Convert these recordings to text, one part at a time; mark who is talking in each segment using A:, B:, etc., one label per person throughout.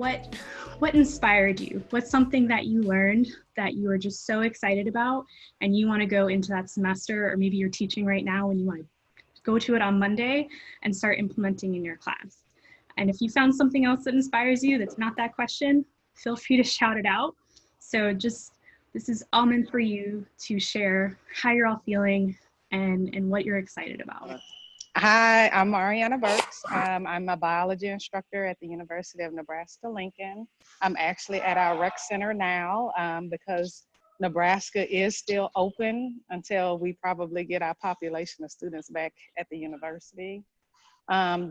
A: what inspired you? What's something that you learned that you were just so excited about and you want to go into that semester, or maybe you're teaching right now and you want to go to it on Monday and start implementing in your class? And if you found something else that inspires you that's not that question, feel free to shout it out. So just, this is all meant for you to share how you're all feeling and what you're excited about.
B: Hi, I'm Mariana Burks. I'm a biology instructor at the University of Nebraska-Lincoln. I'm actually at our rec center now because Nebraska is still open until we probably get our population of students back at the university.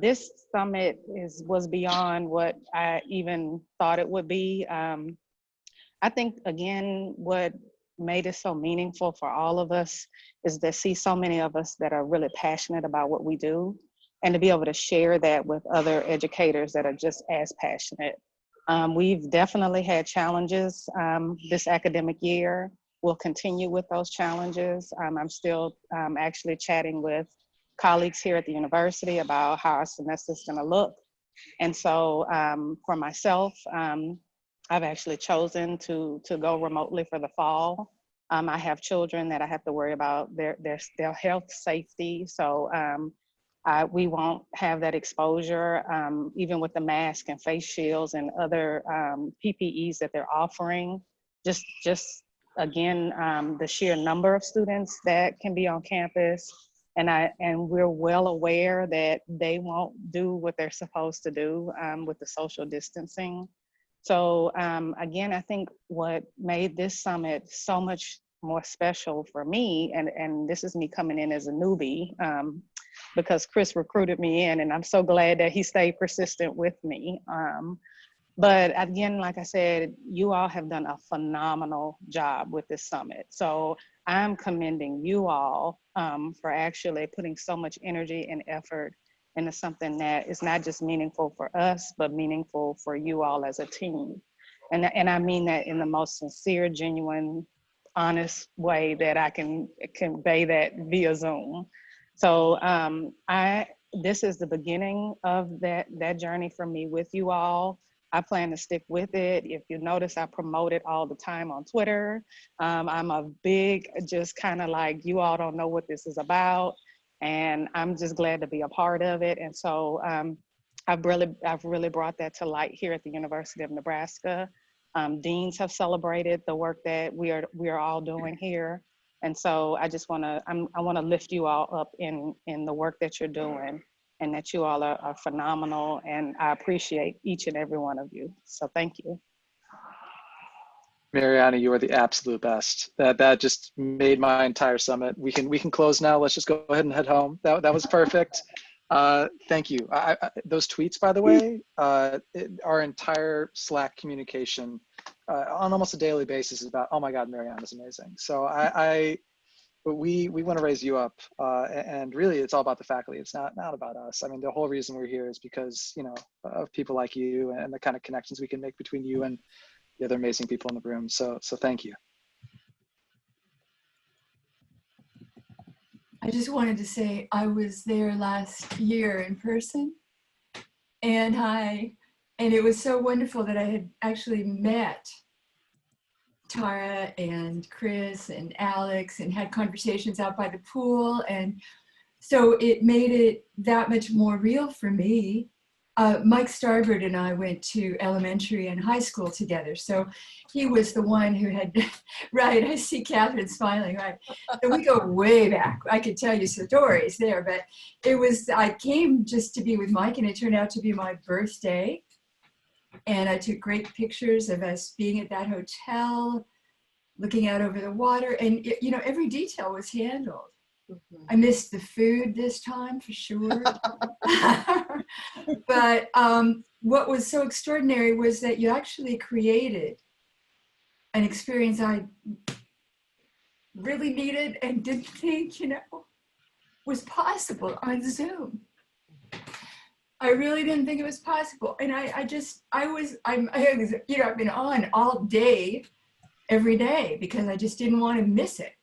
B: This summit was beyond what I even thought it would be. I think, again, what made it so meaningful for all of us is to see so many of us that are really passionate about what we do, and to be able to share that with other educators that are just as passionate. We've definitely had challenges this academic year. We'll continue with those challenges. I'm still actually chatting with colleagues here at the university about how our semester is going to look. And so for myself, I've actually chosen to go remotely for the fall. I have children that I have to worry about their health safety. So we won't have that exposure, even with the mask and face shields and other PPEs that they're offering. Just again, the sheer number of students that can be on campus. And we're well aware that they won't do what they're supposed to do with the social distancing. So again, I think what made this summit so much more special for me, and this is me coming in as a newbie, because Chris recruited me in, and I'm so glad that he stayed persistent with me. But again, like I said, you all have done a phenomenal job with this summit. So I'm commending you all for actually putting so much energy and effort into something that is not just meaningful for us, but meaningful for you all as a team. And I mean that in the most sincere, genuine, honest way that I can convey that via Zoom. So this is the beginning of that journey for me with you all. I plan to stick with it. If you notice, I promote it all the time on Twitter. I'm a big, just kind of like, you all don't know what this is about. And I'm just glad to be a part of it. And so I've really brought that to light here at the University of Nebraska. Deans have celebrated the work that we are all doing here. And so I just want to lift you all up in the work that you're doing, and that you all are phenomenal. And I appreciate each and every one of you. So thank you.
C: Mariana, you are the absolute best. That just made my entire summit. We can close now. Let's just go ahead and head home. That was perfect. Thank you. Those tweets, by the way, our entire Slack communication on almost a daily basis is about, oh my God, Mariana's amazing. So we want to raise you up, and really it's all about the faculty. It's not about us. I mean, the whole reason we're here is because, you know, of people like you and the kind of connections we can make between you and the other amazing people in the room. So thank you.
D: I just wanted to say I was there last year in person, and it was so wonderful that I had actually met Tara and Chris and Alex and had conversations out by the pool. And so it made it that much more real for me. Mike Starboard and I went to elementary and high school together. So he was the one who had, right, I see Catherine smiling, right. So we go way back. I could tell you stories there, but I came just to be with Mike, and it turned out to be my birthday. And I took great pictures of us being at that hotel, looking out over the water, and you know, every detail was handled. Mm-hmm. I missed the food this time for sure. But what was so extraordinary was that you actually created an experience I really needed and didn't think, you know, was possible on Zoom. I really didn't think it was possible. And I've been on all day, every day, because I just didn't want to miss it.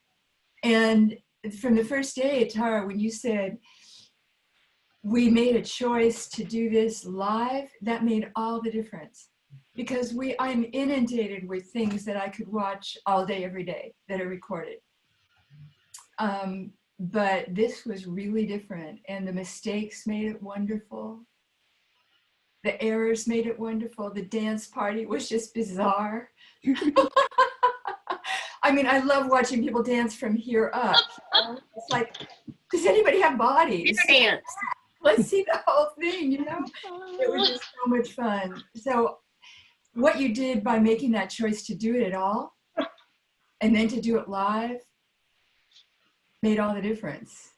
D: And from the first day, Tara, when you said, we made a choice to do this live, that made all the difference. because I'm inundated with things that I could watch all day, every day that are recorded. But this was really different, and the mistakes made it wonderful. The errors made it wonderful. The dance party was just bizarre. I mean, I love watching people dance from here up. You know? It's like, does anybody have bodies?
E: Dance.
D: Let's see the whole thing, you know? It was just so much fun. So what you did by making that choice to do it at all, and then to do it live, made all the difference.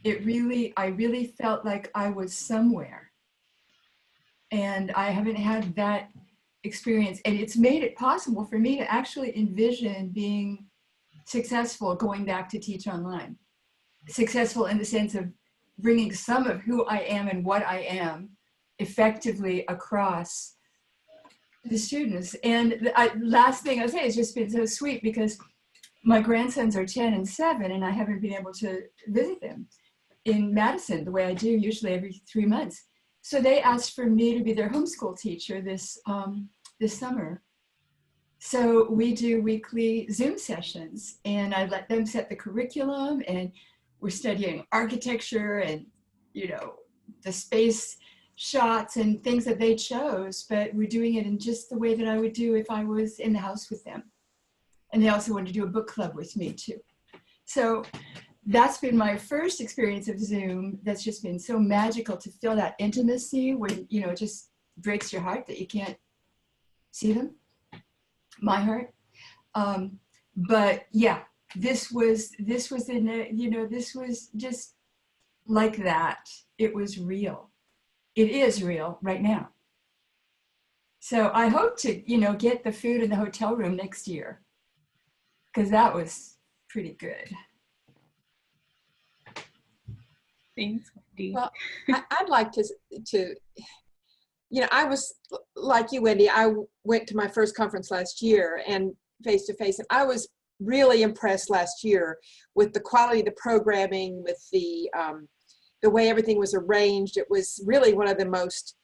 D: I really felt like I was somewhere. And I haven't had that experience. And it's made it possible for me to actually envision being successful going back to teach online. Successful in the sense of bringing some of who I am and what I am effectively across the students. And the last thing I'll say, it's just been so sweet because my grandsons are 10 and 7, and I haven't been able to visit them in Madison the way I do usually every 3 months. So they asked for me to be their homeschool teacher this summer. So we do weekly Zoom sessions, and I let them set the curriculum, and we're studying architecture and, you know, the space shots and things that they chose, but we're doing it in just the way that I would do if I was in the house with them. And they also wanted to do a book club with me too. So that's been my first experience of Zoom. That's just been so magical to feel that intimacy when, you know, it just breaks your heart that you can't see them. My heart. But yeah, this was in a, you know, this was just like that. It was real. It is real right now. So I hope to, you know, get the food in the hotel room next year, because that was pretty good.
A: Thanks, Wendy.
E: Well, I'd like to, you know, I was like you, Wendy. I went to my first conference last year and face to face, and I was really impressed last year with the quality of the programming, with the way everything was arranged. It was really one of the most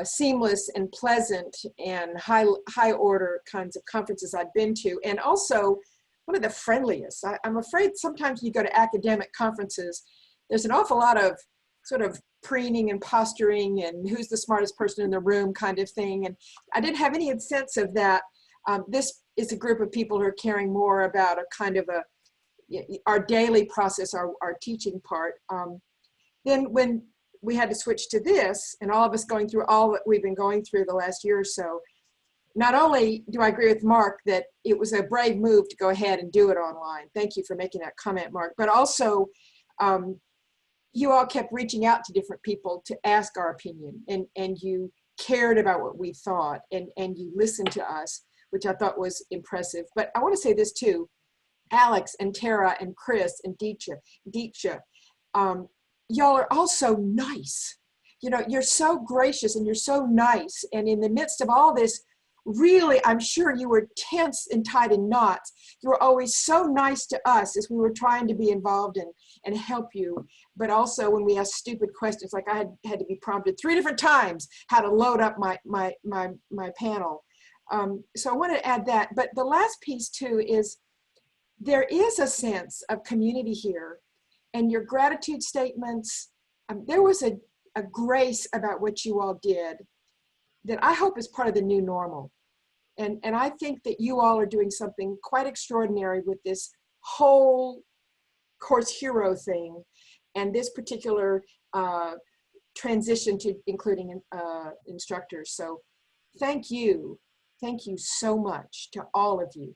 E: seamless and pleasant and high order kinds of conferences I'd been to, and also one of the friendliest. I'm afraid sometimes you go to academic conferences, there's an awful lot of sort of preening and posturing and who's the smartest person in the room kind of thing. And I didn't have any sense of that. This is a group of people who are caring more about a kind of our daily process, our teaching part. Then when we had to switch to this, and all of us going through all that we've been going through the last year or so, not only do I agree with Mark that it was a brave move to go ahead and do it online. Thank you for making that comment, Mark. But also, you all kept reaching out to different people to ask our opinion, and you cared about what we thought, and you listened to us, which I thought was impressive. But I want to say this too, Alex and Tara and Chris and Deeksha, y'all are all so nice. You know, you're so gracious and you're so nice. And in the midst of all this, really, I'm sure you were tense and tied in knots. You were always so nice to us as we were trying to be involved and help you. But also when we asked stupid questions, like I had to be prompted 3 different times how to load up my panel. So I wanted to add that. But the last piece too is there is a sense of community here, and your gratitude statements, there was a grace about what you all did that I hope is part of the new normal. And I think that you all are doing something quite extraordinary with this whole Course Hero thing and this particular transition to including instructors. So thank you. Thank you so much to all of you.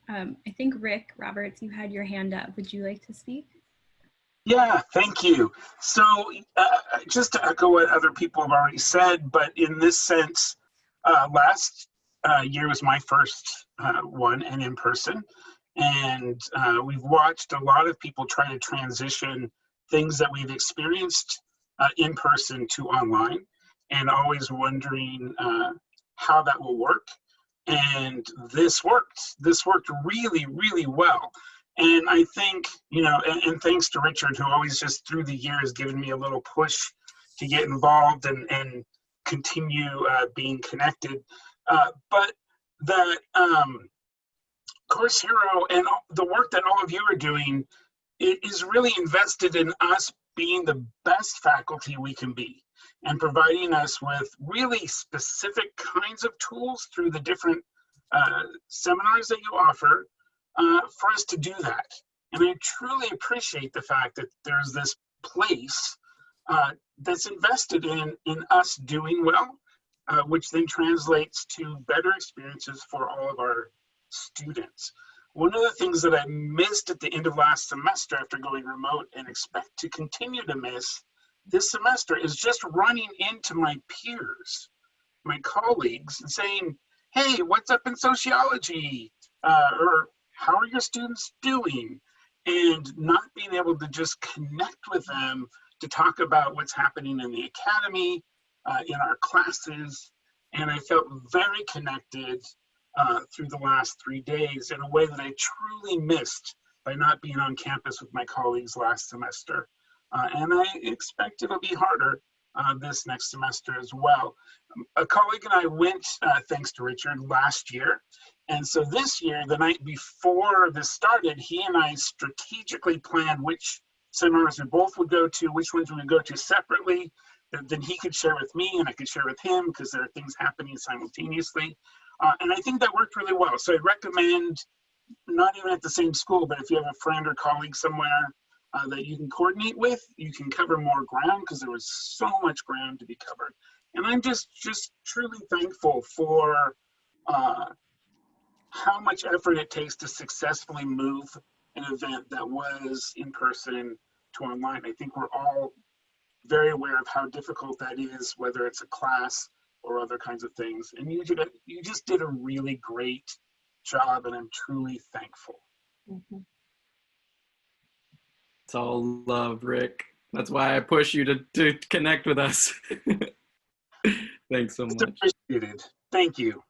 A: I think Rick Roberts, you had your hand up. Would you like to speak?
F: Yeah, thank you. So just to echo what other people have already said, but in this sense, last year was my first one and in person. And we've watched a lot of people try to transition things that we've experienced in person to online, and always wondering how that will work. And this worked. This worked really, really well. And I think, you know, and thanks to Richard, who always just through the years given me a little push to get involved and continue being connected. But that Course Hero and the work that all of you are doing is really invested in us being the best faculty we can be and providing us with really specific kinds of tools through the different seminars that you offer for us to do that. And I truly appreciate the fact that there's this place that's invested in us doing well, which then translates to better experiences for all of our students. One of the things that I missed at the end of last semester after going remote and expect to continue to miss this semester is just running into my peers, my colleagues, and saying, hey, what's up in sociology? Or how are your students doing? And not being able to just connect with them to talk about what's happening in the academy, in our classes. And I felt very connected through the last 3 days in a way that I truly missed by not being on campus with my colleagues last semester. And I expect it'll be harder this next semester as well. A colleague and I went, thanks to Richard, last year. And so this year, the night before this started, he and I strategically planned which seminars we both would go to, which ones we would go to separately, that then he could share with me and I could share with him because there are things happening simultaneously. And I think that worked really well. So I'd recommend, not even at the same school, but if you have a friend or colleague somewhere that you can coordinate with, you can cover more ground because there was so much ground to be covered. And I'm just truly thankful for how much effort it takes to successfully move an event that was in person to online. I think we're all very aware of how difficult that is, whether it's a class or other kinds of things. And you just did a really great job, and I'm truly thankful.
E: Mm-hmm.
G: It's all love, Rick. That's why I push you to connect with us. Thanks so much.
F: It's appreciated. Thank you.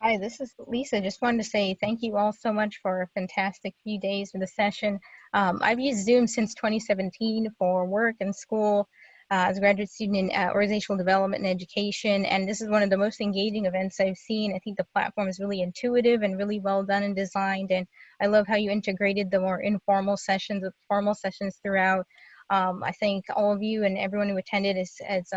H: Hi, this is Lisa. Just wanted to say thank you all so much for a fantastic few days for the session. I've used Zoom since 2017 for work and school as a graduate student in organizational development and education, and this is one of the most engaging events I've seen. I think the platform is really intuitive and really well done and designed, and I love how you integrated the more informal sessions with formal sessions throughout. I thank all of you and everyone who attended as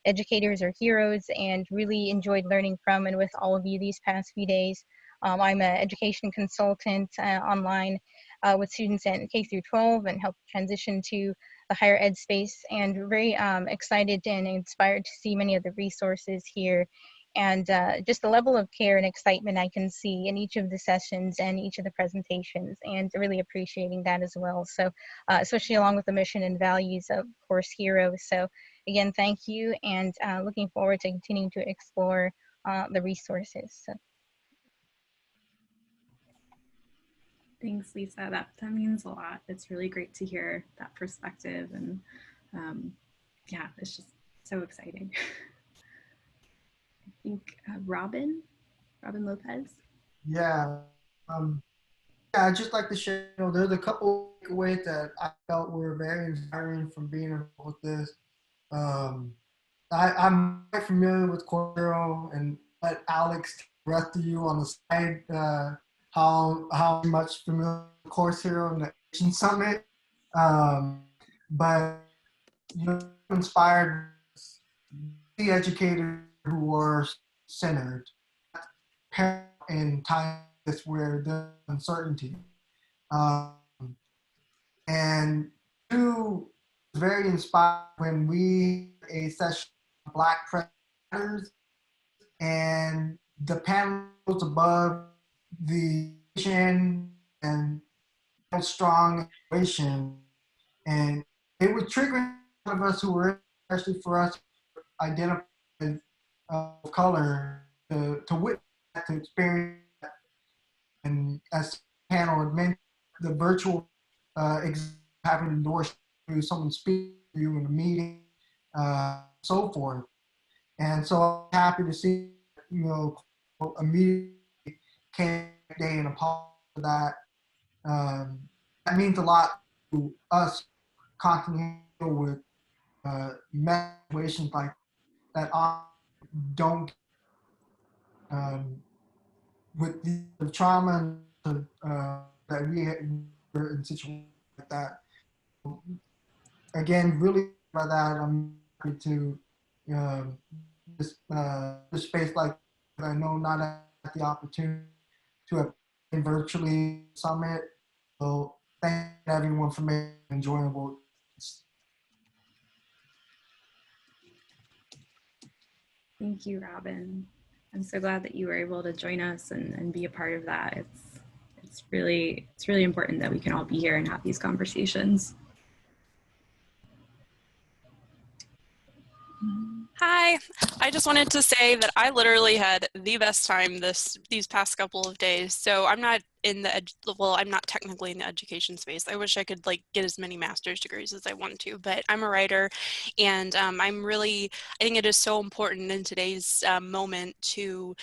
H: educators or heroes, and really enjoyed learning from and with all of you these past few days. I'm an education consultant online with students in K through 12 and help transition to the higher ed space, and very excited and inspired to see many of the resources here, and just the level of care and excitement I can see in each of the sessions and each of the presentations, and really appreciating that as well. So especially along with the mission and values of Course Hero. So again, thank you, and looking forward to continuing to explore the resources. So.
A: Thanks, Lisa. That means a lot. It's really great to hear that perspective, and yeah, it's just so exciting. I think Robin Lopez.
I: Yeah, I'd just like to share, there's a couple takeaways that I felt were very inspiring from being involved with this. I'm quite familiar with Course Hero, and let Alex rest of you on the side how much familiar with Course Hero and the Asian Summit. But inspired the educators who are centered in times where there's uncertainty. And two, very inspired when we had a session on Black Predators, and the panel was above the vision and strong innovation, and it would trigger some of us who were, especially for us, identify of color to witness that, to experience that. And as the panel had mentioned, the virtual having endorsed you, someone speak to you in a meeting, so forth. And so I'm happy to see, immediately came day and apologize for that. That means a lot to us constantly deal with situations like that often don't with the trauma that we were in situations like that. Again, really by that, I'm happy to this space like I know not at the opportunity to have been virtually summit. So thank everyone for making it enjoyable.
A: Thank you, Robin. I'm so glad that you were able to join us and be a part of that. It's really important that we can all be here and have these conversations.
J: Hi, I just wanted to say that I literally had the best time these past couple of days. So I'm not in the I'm not technically in the education space. I wish I could like get as many master's degrees as I want to, but I'm a writer, and I think it is so important in today's moment to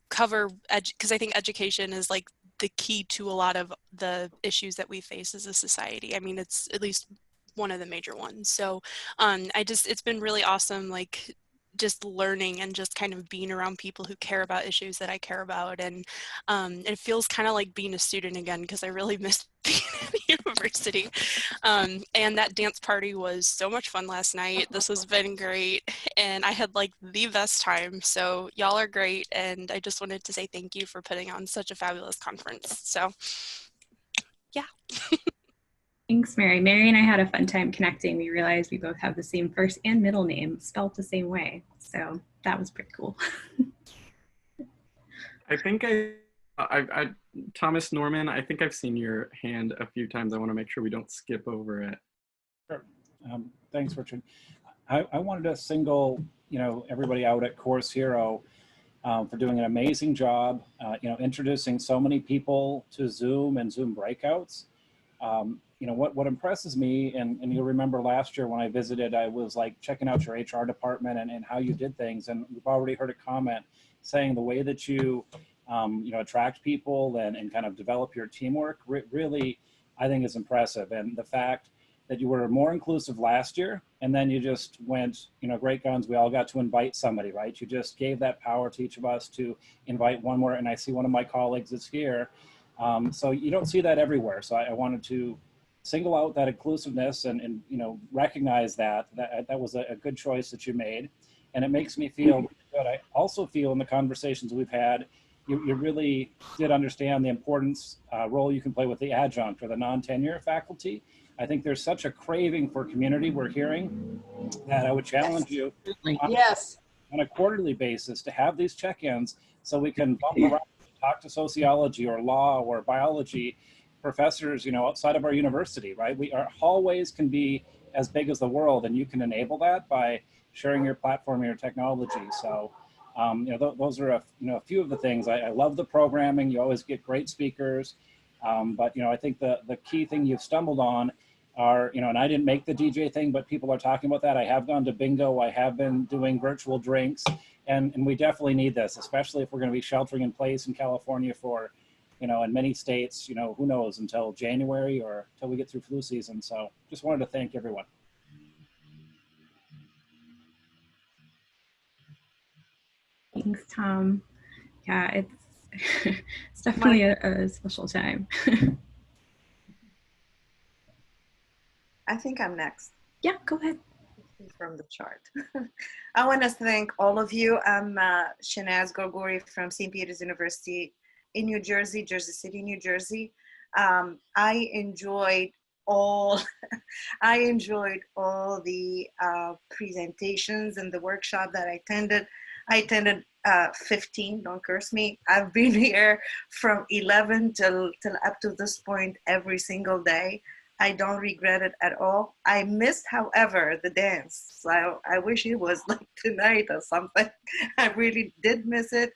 J: cover because I think education is like the key to a lot of the issues that we face as a society. I mean, it's at least one of the major ones. So it's been really awesome, like just learning and just kind of being around people who care about issues that I care about. And it feels kind of like being a student again, because I really miss being at university. And that dance party was so much fun last night. This has been great. And I had like the best time. So y'all are great. And I just wanted to say thank you for putting on such a fabulous conference. So yeah.
A: Thanks, Mary. Mary and I had a fun time connecting. We realized we both have the same first and middle name spelled the same way. So that was pretty cool.
G: I think Thomas Norman, I think I've seen your hand a few times. I want to make sure we don't skip over it.
K: Sure. Thanks, Richard. I wanted to single, everybody out at Course Hero for doing an amazing job, introducing so many people to Zoom and Zoom breakouts. What impresses me, and you'll remember last year when I visited, I was like checking out your HR department and how you did things. And we've already heard a comment saying the way that you, attract people and kind of develop your teamwork really, I think is impressive. And the fact that you were more inclusive last year, and then you just went, great guns, we all got to invite somebody, right? You just gave that power to each of us to invite one more, and I see one of my colleagues is here. So you don't see that everywhere. So I wanted to single out that inclusiveness and recognize that was a good choice that you made. And it makes me feel good. I also feel in the conversations we've had, you really did understand the importance role you can play with the adjunct or the non-tenure faculty. I think there's such a craving for community we're hearing that I would challenge you on a quarterly basis to have these check-ins so we can bump around, talk to sociology or law or biology professors, outside of our university, right? Our hallways can be as big as the world, and you can enable that by sharing your platform and your technology. So, those are a few of the things. I love the programming. You always get great speakers, but I think the key thing you've stumbled on are, and I didn't make the DJ thing, but people are talking about that. I have gone to bingo. I have been doing virtual drinks, and we definitely need this, especially if we're going to be sheltering in place in California for, in many states, who knows, until January or until we get through flu season. So just wanted to thank everyone.
A: Thanks, Tom. Yeah, it's definitely a special time.
L: I think I'm next.
A: Yeah, go ahead.
L: From the chart. I want to thank all of you. I'm Shanaz Gorgori from St. Peter's University in New Jersey, Jersey City, New Jersey. I enjoyed all the presentations and the workshop that I attended. I attended 15, don't curse me. I've been here from 11 till up to this point every single day. I don't regret it at all. I missed, however, the dance. So I wish it was like tonight or something. I really did miss it.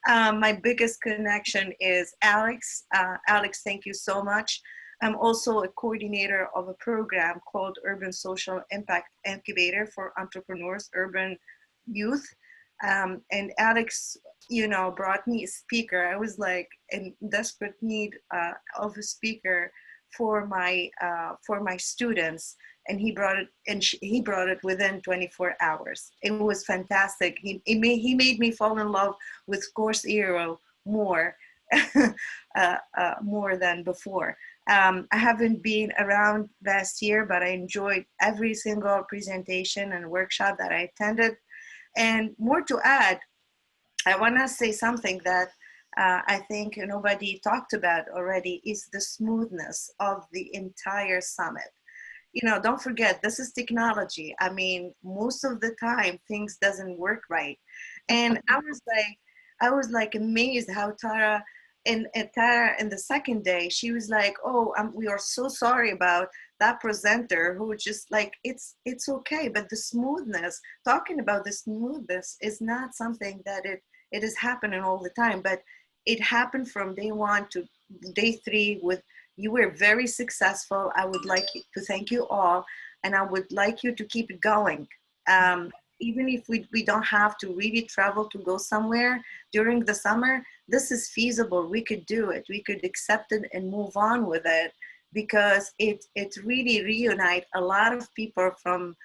L: My biggest connection is Alex. Alex, thank you so much. I'm also a coordinator of a program called Urban Social Impact Incubator for Entrepreneurs, Urban Youth. And Alex, brought me a speaker. I was like in desperate need of a speaker for my students. and he brought it, and he brought it within 24 hours. It was fantastic. He made me fall in love with Course Hero more, more than before. I haven't been around last year, but I enjoyed every single presentation and workshop that I attended. And more to add, I want to say something that I think nobody talked about already, is the smoothness of the entire summit. You know, don't forget, this is technology. I mean, most of the time things doesn't work right. And I was like amazed how Tara in the second day, she was like, oh, we are so sorry about that presenter who just like, it's okay. But the smoothness, talking about the smoothness is not something that it is happening all the time, but it happened from day 1 to day 3 with, you were very successful. I would like to thank you all, and I would like you to keep it going. Even if we don't have to really travel to go somewhere during the summer, this is feasible. We could do it. We could accept it and move on with it, because it really reunite a lot of people from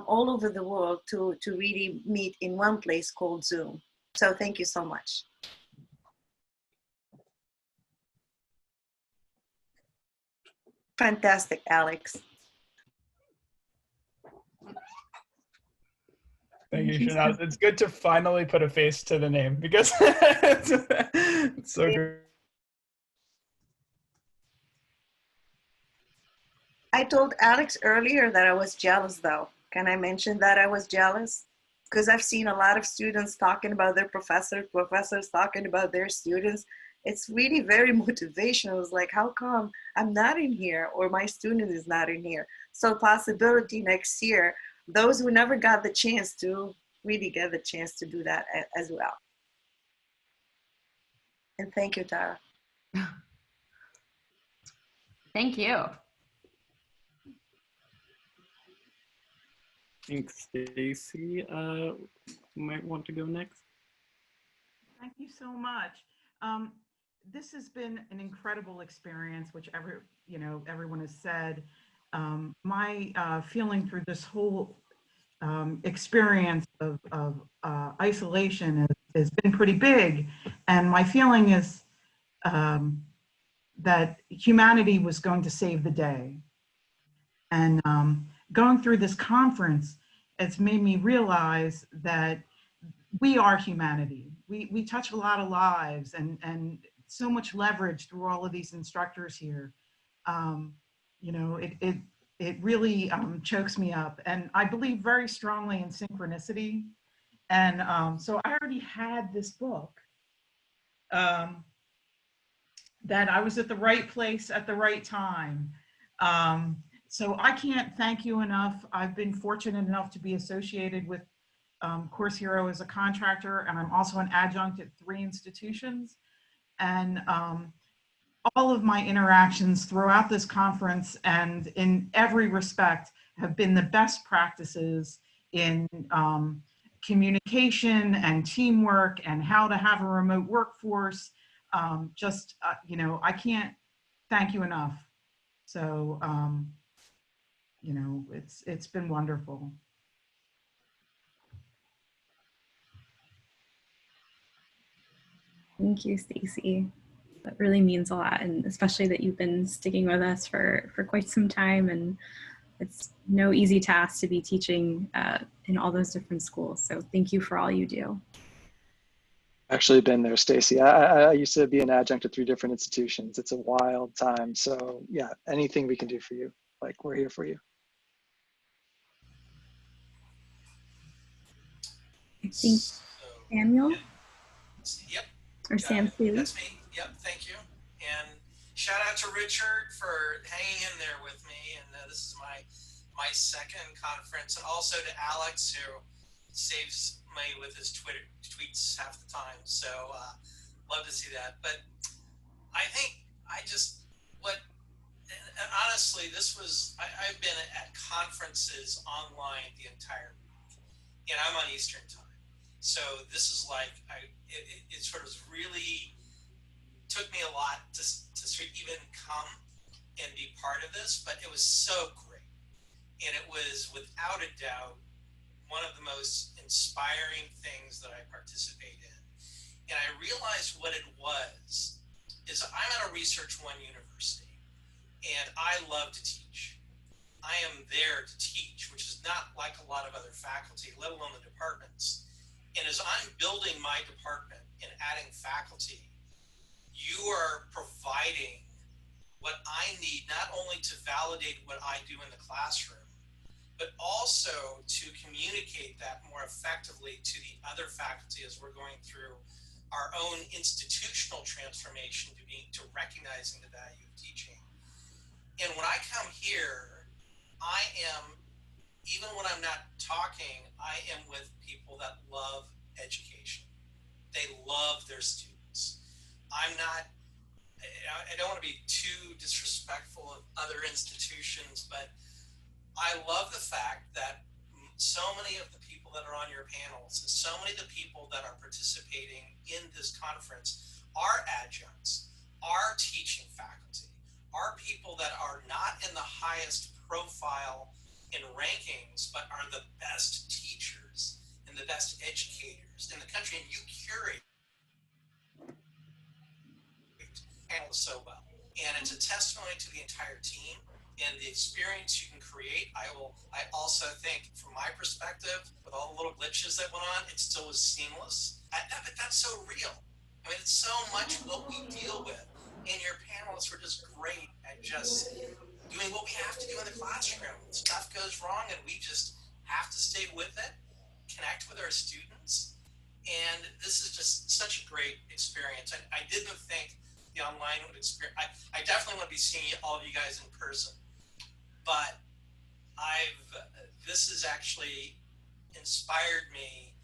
L: all over the world to really meet in one place called Zoom. So thank you so much. Fantastic, Alex.
M: Thank you, Shanaz. It's good to finally put a face to the name, because it's so good.
L: I told Alex earlier that I was jealous, though. Can I mention that I was jealous? Because I've seen a lot of students talking about their professors talking about their students. It's really very motivational. It's like, how come I'm not in here, or my student is not in here? So possibility next year, those who never got the chance to really get the chance to do that as well. And thank you, Tara.
N: Thank you.
G: Thanks, Stacy. Might want to go next.
O: Thank you so much. This has been an incredible experience, which everyone has said. My feeling through this whole experience of isolation has been pretty big, and my feeling is that humanity was going to save the day. And going through this conference, it's made me realize that we are humanity. We touch a lot of lives, and so much leverage through all of these instructors here. You know, it really chokes me up. And I believe very strongly in synchronicity. And so I already had this book that I was at the right place at the right time. So I can't thank you enough. I've been fortunate enough to be associated with Course Hero as a contractor, and I'm also an adjunct at 3 institutions. And all of my interactions throughout this conference and in every respect have been the best practices in communication and teamwork and how to have a remote workforce. You know, I can't thank you enough. So, you know, it's been wonderful.
A: Thank you, Stacy. That really means a lot, and especially that you've been sticking with us for quite some time, and it's no easy task to be teaching in all those different schools. So thank you for all you do.
C: Actually been there, Stacy. I used to be an adjunct at 3 different institutions. It's a wild time. So yeah, anything we can do for you, like, we're here for you.
A: I think Samuel?
P: Yep.
A: Or Sam Seeley?
P: That's me. Yep, thank you. And shout out to Richard for hanging in there with me. And this is my second conference. And also to Alex, who saves me with his tweets half the time. So love to see that. But I think and honestly, this was, I've been at conferences online the entire week. And I'm on Eastern time. So this is like, it sort of really took me a lot to even come and be part of this, but it was so great. And it was without a doubt one of the most inspiring things that I participate in. And I realized what it was is I'm at a Research One university, and I love to teach. I am there to teach, which is not like a lot of other faculty, let alone the departments. And as I'm building my department and adding faculty, you are providing what I need, not only to validate what I do in the classroom, but also to communicate that more effectively to the other faculty as we're going through our own institutional transformation to recognizing the value of teaching. And when I come here, I am, even when I'm not talking, I am with people that love education. They love their students. I don't want to be too disrespectful of other institutions, but I love the fact that so many of the people that are on your panels and so many of the people that are participating in this conference are adjuncts, are teaching faculty, are people that are not in the highest profile in rankings, but are the best teachers and the best educators in the country, and you curate panels so well. And it's a testimony to the entire team and the experience you can create. I also think, from my perspective, with all the little glitches that went on, it still was seamless. But that's so real. I mean, it's so much what we deal with. And your panelists were just great at just doing what we have to do in the classroom. Stuff goes wrong and we just have to stay with it, connect with our students. And this is just such a great experience. I didn't think the online would experience. I definitely want to be seeing all of you guys in person, but this has actually inspired me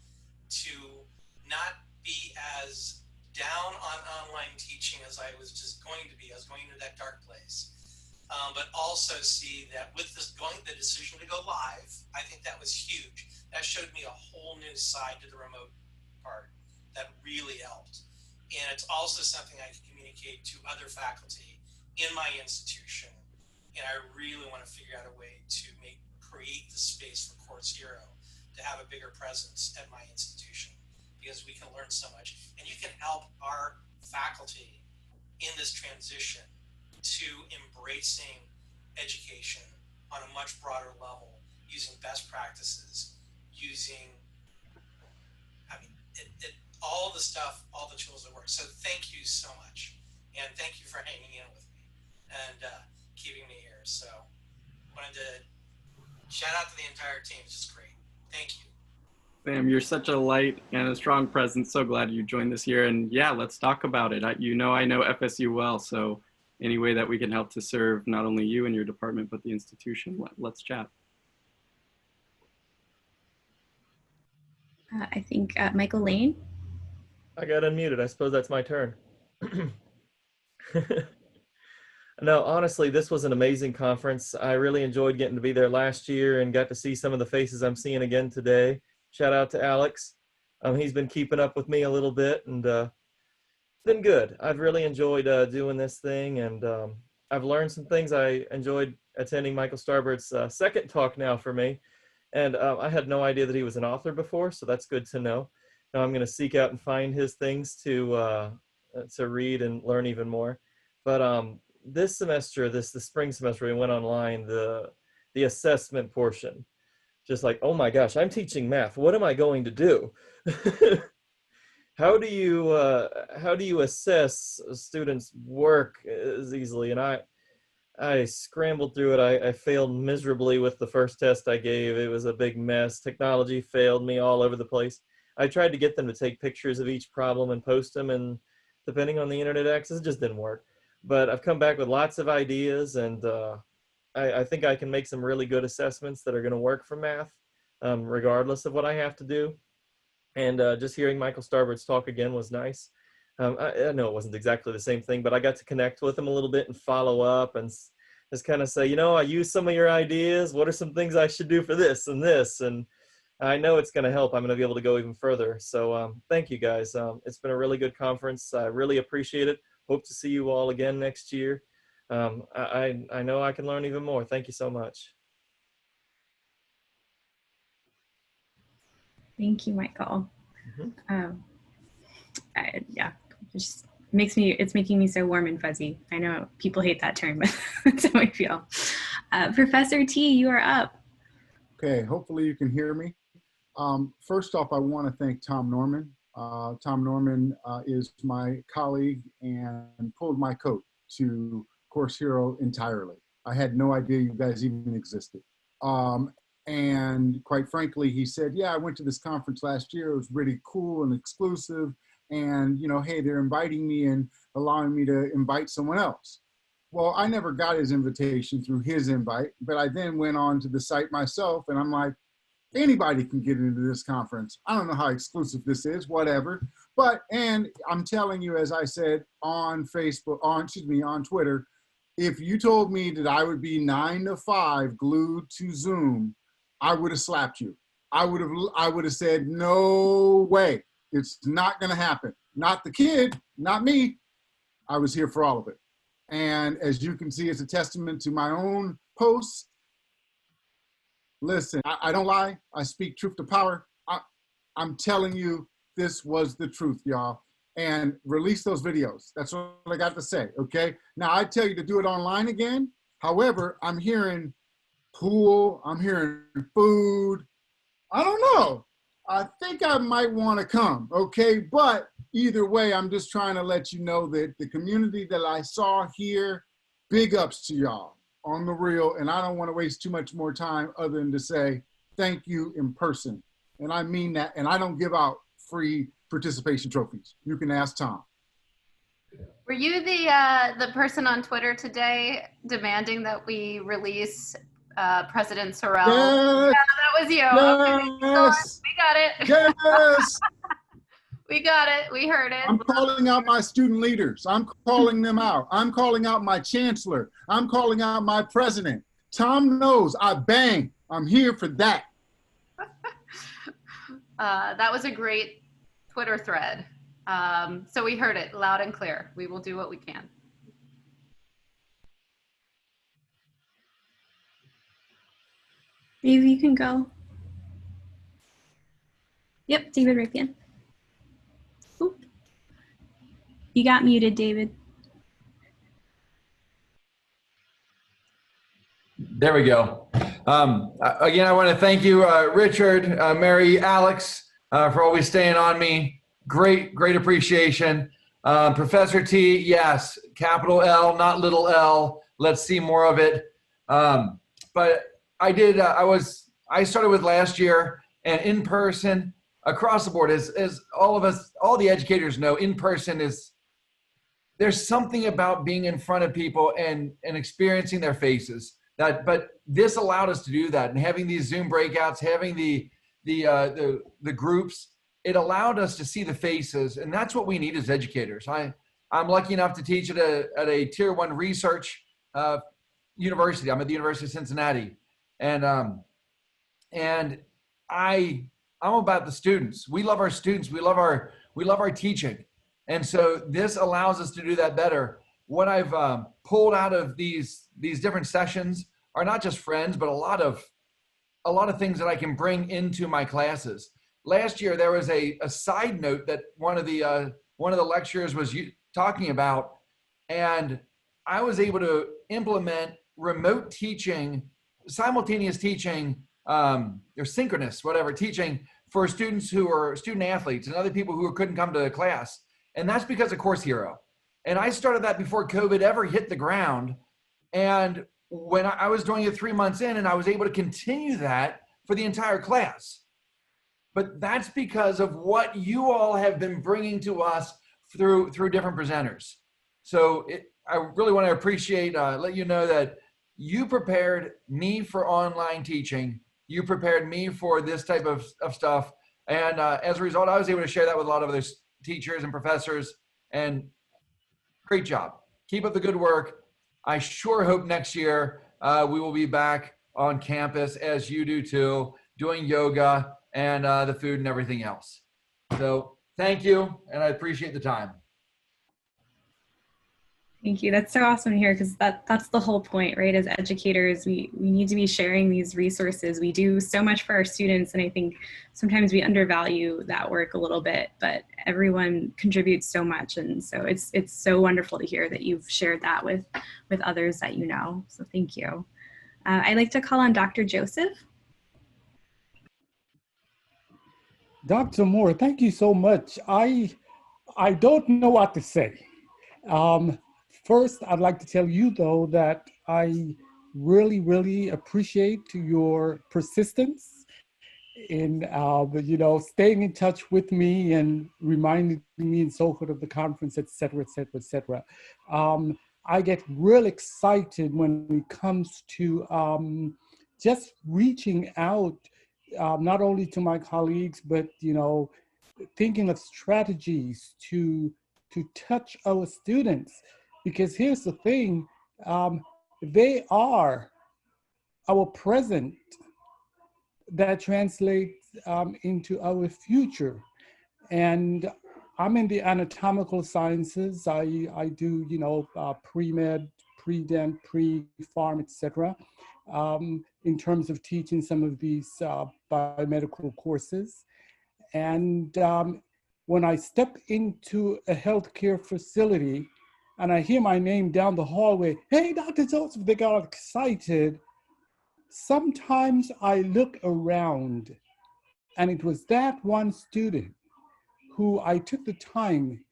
P: to not be as down on online teaching as I was just going to be. I was going into that dark place, but also see that with the decision to go live, I think that was huge. That showed me a whole new side to the remote part that really helped. And it's also something I can communicate to other faculty in my institution. And I really want to figure out a way to create the space for Course Hero to have a bigger presence at my institution, because we can learn so much. And you can help our faculty in this transition to embracing education on a much broader level, using best practices, using, all the stuff, all the tools that work. So thank you so much. And thank you for hanging in with me and keeping me here. So wanted to shout out to the entire team. It's just great. Thank you.
G: Sam, you're such a light and a strong presence. So glad you joined this year. And yeah, let's talk about it. I know FSU well, so any way that we can help to serve not only you and your department, but the institution, let's chat.
A: I think Michael Lane.
N: I got unmuted. I suppose that's my turn. No, honestly, this was an amazing conference. I really enjoyed getting to be there last year and got to see some of the faces I'm seeing again today. Shout out to Alex. He's been keeping up with me a little bit, and it's been good. I've really enjoyed doing this thing, and I've learned some things. I enjoyed attending Michael Starbird's second talk now for me, and I had no idea that he was an author before, so that's good to know. Now I'm going to seek out and find his things to read and learn even more. But this semester, the spring semester, we went online, the assessment portion, just like, oh my gosh, I'm teaching math. What am I going to do? How do you assess a student's work as easily? And I scrambled through it. I failed miserably with the first test I gave. It was a big mess. Technology failed me all over the place. I tried to get them to take pictures of each problem and post them, and depending on the internet access, it just didn't work. But I've come back with lots of ideas, and I think I can make some really good assessments that are going to work for math, regardless of what I have to do. And just hearing Michael Starbird's talk again was nice. I know it wasn't exactly the same thing, but I got to connect with him a little bit and follow up and just kind of say, I used some of your ideas. What are some things I should do for this and this? And I know it's going to help. I'm going to be able to go even further. So thank you guys. It's been a really good conference. I really appreciate it. Hope to see you all again next year. I know I can learn even more. Thank you so much.
A: Thank you, Michael.
N: Mhm.
A: Yeah, just it's making me so warm and fuzzy. I know people hate that term, but that's how I feel. Professor T, you are up.
Q: Okay, hopefully you can hear me. First off, I want to thank Tom Norman. Tom Norman is my colleague and pulled my coat to Course Hero entirely. I had no idea you guys even existed. And quite frankly, he said, yeah, I went to this conference last year. It was really cool and exclusive. And, you know, hey, they're inviting me and allowing me to invite someone else. Well, I never got his invitation through his invite, but I then went on to the site myself and I'm like, anybody can get into this conference. I don't know how exclusive this is, whatever. But, and I'm telling you, as I said on Facebook, on Twitter, if you told me that I would be 9 to 5 glued to Zoom, I would have slapped you. I would have said, no way. It's not going to happen. Not the kid, not me. I was here for all of it. And as you can see, it's a testament to my own posts. Listen, I don't lie. I speak truth to power. I'm telling you, this was the truth, y'all. And release those videos. That's what I got to say, okay? Now, I tell you to do it online again. However, I'm hearing pool, I'm hearing food. I don't know. I think I might want to come, okay? But either way, I'm just trying to let you know that the community that I saw here, big ups to y'all on the real. And I don't want to waste too much more time other than to say thank you in person. And I mean that. And I don't give out free participation trophies. You can ask Tom.
R: Were you the person on Twitter today demanding that we release President Sorrell?
Q: Yes,
R: Yeah, that was you.
Q: yes,
R: Okay, we got it.
Q: yes.
R: We got it. We heard it.
Q: I'm calling out my student leaders. I'm calling them out. I'm calling out my chancellor. I'm calling out my president. Tom knows I bang. I'm here for that.
R: That was a great Twitter thread. So we heard it loud and clear. We will do what we can.
A: Dave, you can go. Yep, David Ripien. Oop. You got muted, David.
S: There we go. Again, I want to thank you, Richard, Mary, Alex, for always staying on me. Great appreciation. Professor T, yes, capital L, not little l. Let's see more of it. But I did, I started with last year, and in person, across the board, as all of us, all the educators know, in person there's something about being in front of people and experiencing their faces. But this allowed us to do that, and having these Zoom breakouts, having the groups, it allowed us to see the faces, and that's what we need as educators. I'm lucky enough to teach at a tier 1 research university. I'm at the University of Cincinnati, and I'm about the students. We love our students. We love our teaching, and so this allows us to do that better. What I've pulled out of these different sessions are not just friends, but a lot of things that I can bring into my classes. Last year, there was a side note that one of the lecturers was talking about, and I was able to implement remote teaching, simultaneous teaching, or synchronous, whatever, teaching for students who are student athletes and other people who couldn't come to the class. And that's because of Course Hero. And I started that before COVID ever hit the ground. And when I was doing it 3 months in, and I was able to continue that for the entire class. But that's because of what you all have been bringing to us through different presenters. So I really want to appreciate, let you know that you prepared me for online teaching. You prepared me for this type of stuff. And as a result, I was able to share that with a lot of other teachers and professors. And great job. Keep up the good work. I sure hope next year we will be back on campus, as you do too, doing yoga and the food and everything else. So thank you, and I appreciate the time.
A: Thank you. That's so awesome to hear, because that's the whole point, right? As educators, we need to be sharing these resources. We do so much for our students, and I think sometimes we undervalue that work a little bit, but everyone contributes so much. And so it's so wonderful to hear that you've shared that with others that you know. So thank you. I'd like to call on Dr. Joseph.
T: Dr. Moore, thank you so much. I don't know what to say. First, I'd like to tell you, though, that I really, really appreciate your persistence in, staying in touch with me and reminding me and so forth of the conference, et cetera, et cetera, et cetera. I get real excited when it comes to just reaching out, not only to my colleagues, but, thinking of strategies to touch our students. Because here's the thing, they are our present that translates into our future. And I'm in the anatomical sciences. I do, pre-med, pre-dent, pre-pharm, etc. In terms of teaching some of these biomedical courses. And when I step into a healthcare facility and I hear my name down the hallway, hey, Dr. Joseph, they got excited. Sometimes I look around, and it was that one student who I took the time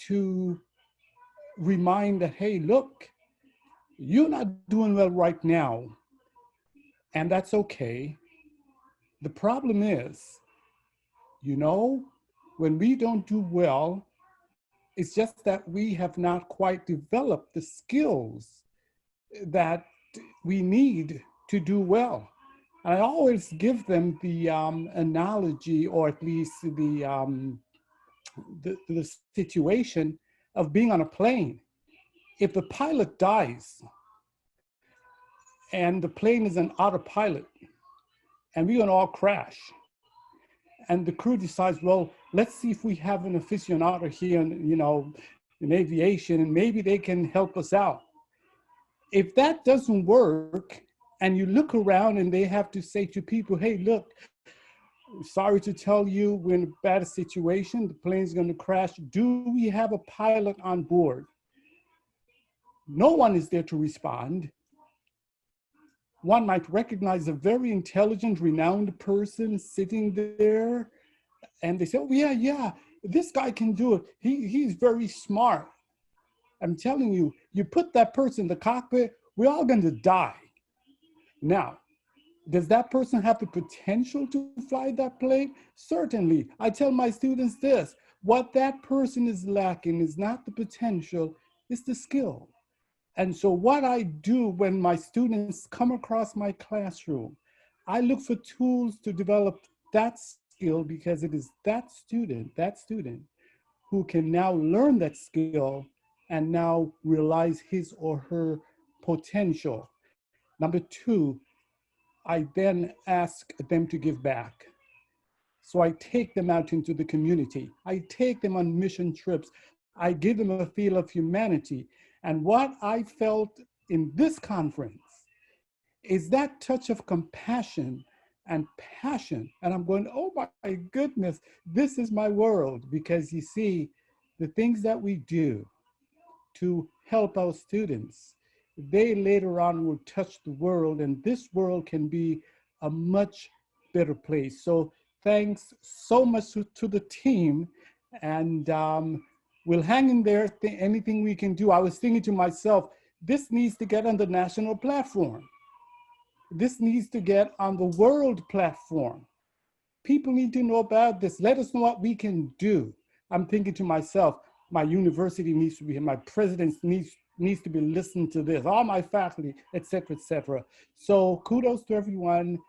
T: to remind that, hey, look, you're not doing well right now, and that's okay. The problem is, when we don't do well, it's just that we have not quite developed the skills that we need to do well. And I always give them the analogy, or at least the situation of being on a plane. If the pilot dies and the plane is an autopilot and we're gonna all crash, and the crew decides, well, let's see if we have an aficionado here in aviation, and maybe they can help us out. If that doesn't work, and you look around and they have to say to people, hey, look, sorry to tell you, we're in a bad situation, the plane's gonna crash. Do we have a pilot on board? No one is there to respond. One might recognize a very intelligent, renowned person sitting there, and they say, oh, yeah, this guy can do it. He's very smart. I'm telling you, you put that person in the cockpit, we're all going to die. Now, does that person have the potential to fly that plane? Certainly. I tell my students this, what that person is lacking is not the potential, it's the skill. And so what I do when my students come across my classroom, I look for tools to develop that skill, because it is that student who can now learn that skill and now realize his or her potential. Number two, I then ask them to give back. So I take them out into the community. I take them on mission trips. I give them a feel of humanity. And what I felt in this conference is that touch of compassion and passion. And I'm going, oh my goodness, this is my world. Because you see, the things that we do to help our students, they later on will touch the world, and this world can be a much better place. So thanks so much to the team, and we'll hang in there, anything we can do. I was thinking to myself, this needs to get on the national platform. This needs to get on the world platform. People need to know about this. Let us know what we can do. I'm thinking to myself, my university needs to be, my president needs to be listening to this, all my faculty, et cetera, et cetera. So kudos to everyone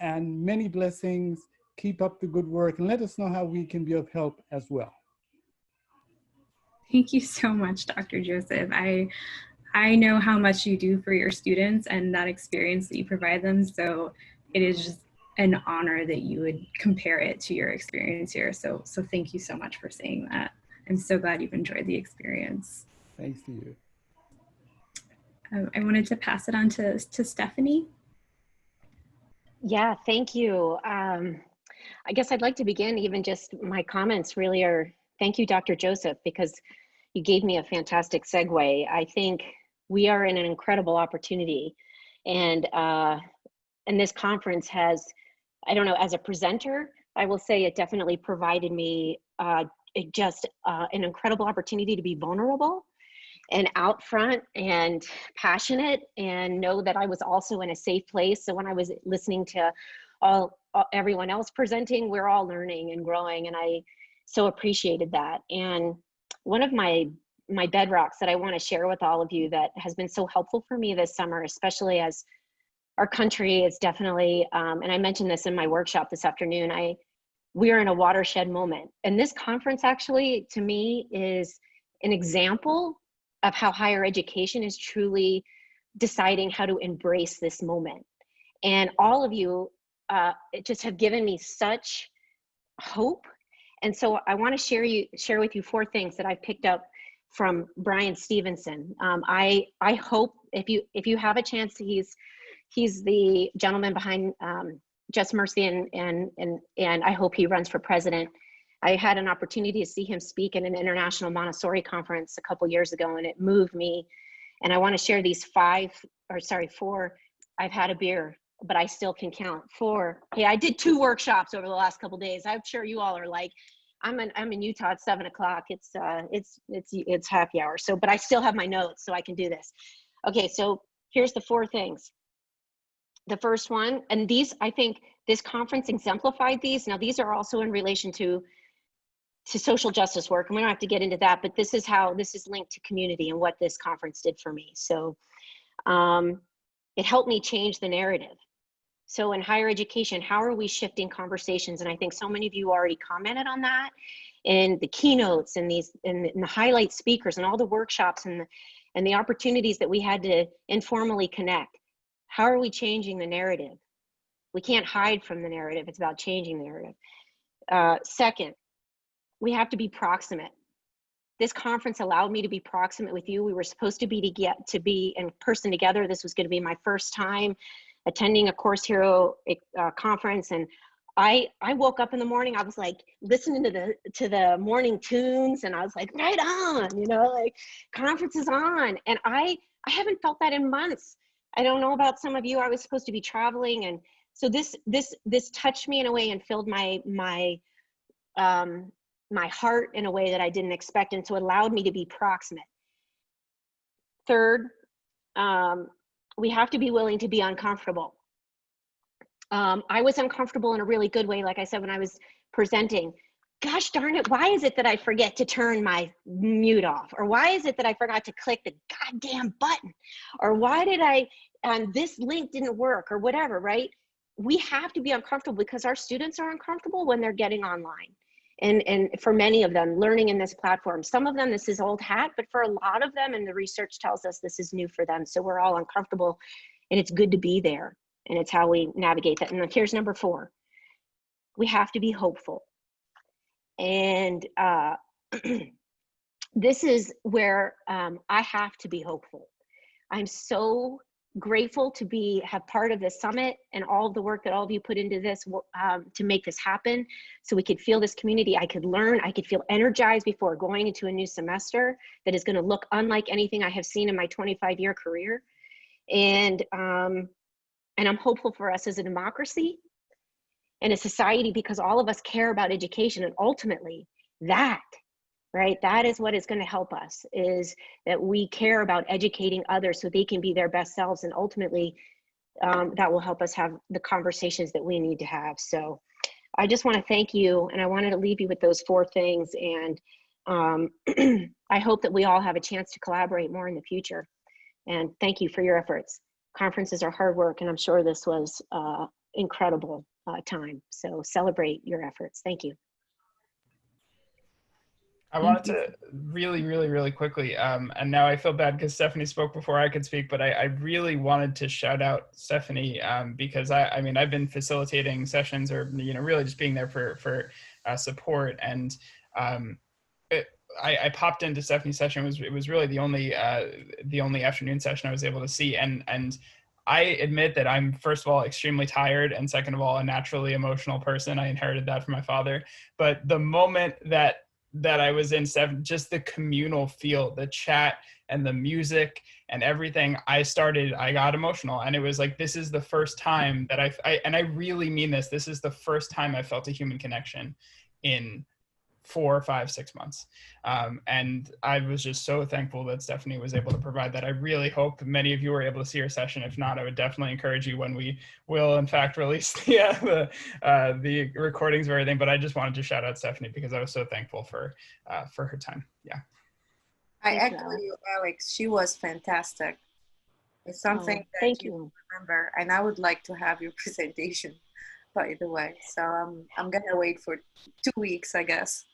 T: and many blessings. Keep up the good work and let us know how we can be of help as well.
A: Thank you so much, Dr. Joseph. I know how much you do for your students and that experience that you provide them. So it is just an honor that you would compare it to your experience here. So thank you so much for saying that. I'm so glad you've enjoyed the experience.
T: Thanks to you.
A: I wanted to pass it on to Stephanie.
U: Yeah, thank you. I guess I'd like to begin even just my comments really are, thank you, Dr. Joseph, because you gave me a fantastic segue. I think we are in an incredible opportunity, and this conference has, I don't know, as a presenter, I will say it definitely provided me just an incredible opportunity to be vulnerable and out front and passionate, and know that I was also in a safe place. So when I was listening to everyone else presenting, we're all learning and growing, and I so appreciated that. And one of my bedrocks that I want to share with all of you that has been so helpful for me this summer, especially as our country is definitely, and I mentioned this in my workshop this afternoon, we are in a watershed moment. And this conference actually, to me, is an example of how higher education is truly deciding how to embrace this moment. And all of you just have given me such hope. And so I want to share with you 4 things that I've picked up from Brian Stevenson. I hope if you have a chance, he's the gentleman behind Just Mercy, and I hope he runs for president. I had an opportunity to see him speak at an international Montessori conference a couple years ago, and it moved me. And I want to share these 4. I've had a beer, but I still can count. 4. Hey, I did 2 workshops over the last couple days. I'm sure you all are like, I'm in Utah at 7 o'clock. It's happy hour. So, but I still have my notes, so I can do this. Okay, so here's the 4 things. The first one, and these, I think this conference exemplified these. Now, these are also in relation to social justice work, and we don't have to get into that, but this is how this is linked to community and what this conference did for me. So it helped me change the narrative. So in higher education, how are we shifting conversations? And I think so many of you already commented on that in the keynotes and the highlight speakers and all the workshops and the opportunities that we had to informally connect. How are we changing the narrative? We can't hide from the narrative. It's about changing the narrative. Second, we have to be proximate. This conference allowed me to be proximate with you. We were supposed to be in person together. This was going to be my first time attending a Course Hero conference, and I woke up in the morning. I was like listening to the morning tunes, and I was like, right on, like conference is on. And I haven't felt that in months. I don't know about some of you. I was supposed to be traveling, and so this touched me in a way and filled my heart in a way that I didn't expect, and so it allowed me to be proximate. Third, we have to be willing to be uncomfortable. I was uncomfortable in a really good way, like I said, when I was presenting. Gosh darn it, why is it that I forget to turn my mute off? Or why is it that I forgot to click the goddamn button? Or why did this link didn't work, or whatever, right? We have to be uncomfortable because our students are uncomfortable when they're getting online. And for many of them, learning in this platform. Some of them, this is old hat, but for a lot of them, and the research tells us this is new for them. So we're all uncomfortable, and it's good to be there. And it's how we navigate that. And here's number 4. We have to be hopeful. And this is where I have to be hopeful. I'm so grateful to have part of this summit and all of the work that all of you put into this to make this happen, so we could feel this community. I could learn, I could feel energized before going into a new semester that is going to look unlike anything I have seen in my 25-year career. And I'm hopeful for us as a democracy and a society, because all of us care about education, and ultimately that is what is going to help us, is that we care about educating others so they can be their best selves, and ultimately that will help us have the conversations that we need to have. So I just want to thank you, and I wanted to leave you with those 4 things, and I hope that we all have a chance to collaborate more in the future. And thank you for your efforts. Conferences are hard work, and I'm sure this was incredible time. So celebrate your efforts. Thank you.
M: I wanted to really quickly, and now I feel bad because Stephanie spoke before I could speak, but I really wanted to shout out Stephanie because I mean, I've been facilitating sessions, or really just being there for support, and I popped into Stephanie's session. It was really the only afternoon session I was able to see. And I admit that I'm, first of all, extremely tired, and second of all, a naturally emotional person. I inherited that from my father. But the moment that I was in just the communal feel, the chat and the music and everything, I got emotional. And it was like, this is the first time that and I really mean this, this is the first time I felt a human connection in 4, 5, 6 months. And I was just so thankful that Stephanie was able to provide that. I really hope many of you were able to see her session. If not, I would definitely encourage you when we will in fact release the recordings of everything. But I just wanted to shout out Stephanie because I was so thankful for her time. Yeah.
L: I echo you, Alex. She was fantastic. It's something that you remember, and I would like to have your presentation, by the way. So I'm gonna wait for 2 weeks, I guess.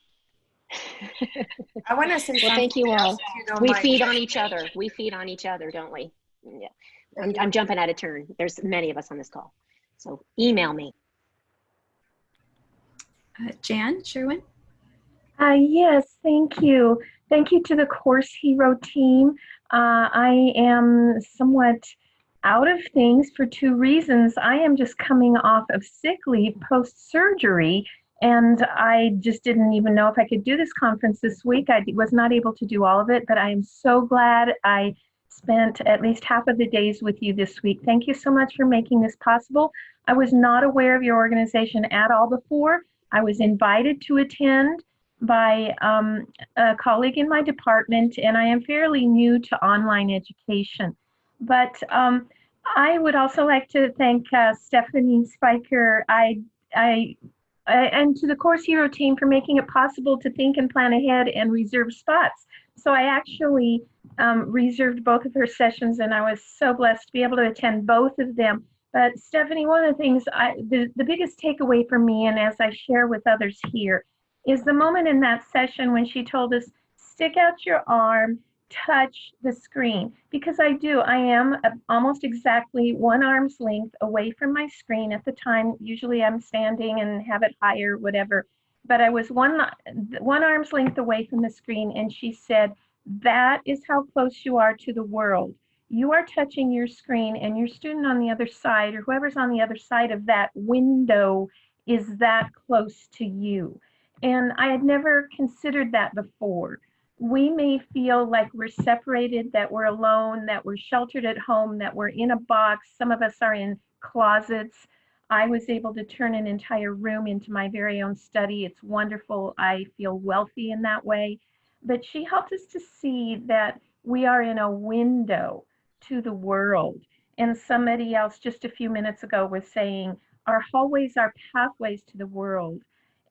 L: I want to say
U: well,
L: something.
U: Thank you all.
L: Else, if you don't
U: We
L: mind.
U: feed on each other. We feed on each other, don't we? Yeah. I'm jumping out of turn. There's many of us on this call. So email me.
A: Jan Sherwin.
B: Yes, thank you. Thank you to the Course Hero team. I am somewhat out of things for 2 reasons. I am just coming off of sick leave post-surgery, and I just didn't even know if I could do this conference this week. I was not able to do all of it, but I am so glad I spent at least half of the days with you this week. Thank you so much for making this possible. I was not aware of your organization at all before. I was invited to attend by a colleague in my department, and I am fairly new to online education. But I would also like to thank Stephanie Spiker and to the Course Hero team for making it possible to think and plan ahead and reserve spots. So I actually reserved both of her sessions, and I was so blessed to be able to attend both of them. But Stephanie, one of the things, the biggest takeaway for me, and as I share with others here, is the moment in that session when she told us, stick out your arm, touch the screen. Because I am almost exactly 1 arm's length away from my screen at the time. Usually I'm standing and have it higher, whatever. But I was one arm's length away from the screen, and she said, that is how close you are to the world. You are touching your screen, and your student on the other side, or whoever's on the other side of that window, is that close to you. And I had never considered that before. We may feel like we're separated, that we're alone, that we're sheltered at home, that we're in a box. Some of us are in closets. I was able to turn an entire room into my very own study. It's wonderful. I feel wealthy in that way. But she helped us to see that we are in a window to the world. And somebody else just a few minutes ago was saying, our hallways are pathways to the world.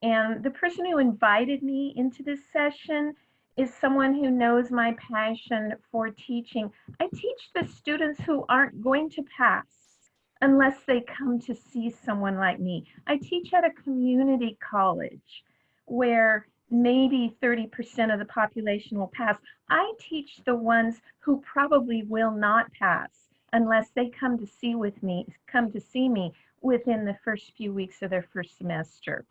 B: And the person who invited me into this session is someone who knows my passion for teaching. I teach the students who aren't going to pass unless they come to see someone like me. I teach at a community college where maybe 30% of the population will pass. I teach the ones who probably will not pass unless they come to see me within the first few weeks of their first semester.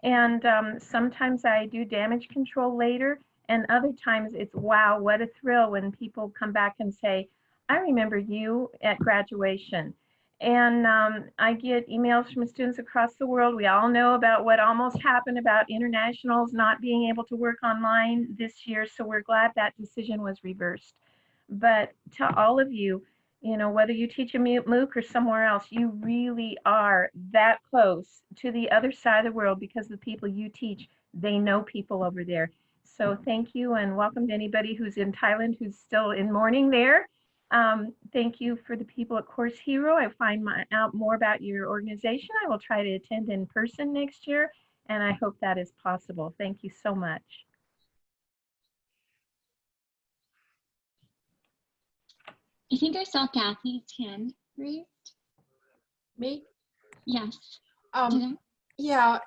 B: And sometimes I do damage control later, and other times it's, wow, what a thrill when people come back and say, I remember you at graduation. And I get emails from students across the world. We all know about what almost happened about internationals not being able to work online this year, so we're glad that decision was reversed. But to all of you, whether you teach a MOOC or somewhere else, you really are that close to the other side of the world because the people you teach, they know people over there. So thank you, and welcome to anybody who's in Thailand who's still in mourning there. Thank you for the people at Course Hero. I find out more about your organization. I will try to attend in person next year, and I hope that is possible. Thank you so much.
V: I think I saw Kathy's hand raised.
E: Me?
V: Yes.
E: Yeah,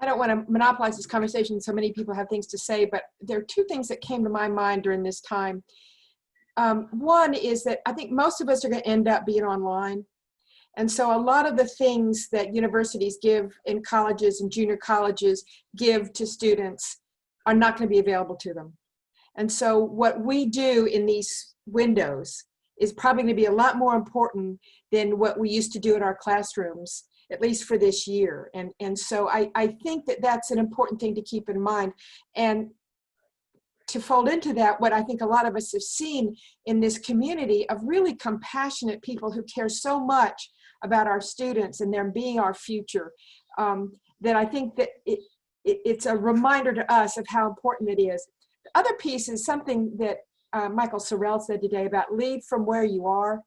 E: I don't want to monopolize this conversation. So many people have things to say, but there are 2 things that came to my mind during this time. One is that I think most of us are going to end up being online. And so a lot of the things that universities give in colleges and junior colleges give to students are not going to be available to them. And so what we do in these windows is probably going to be a lot more important than what we used to do in our classrooms, at least for this year. And so I think that that's an important thing to keep in mind. And to fold into that, what I think a lot of us have seen in this community of really compassionate people who care so much about our students and them being our future, that I think that it's a reminder to us of how important it is. The other piece is something that Michael Sorrell said today about lead from where you are.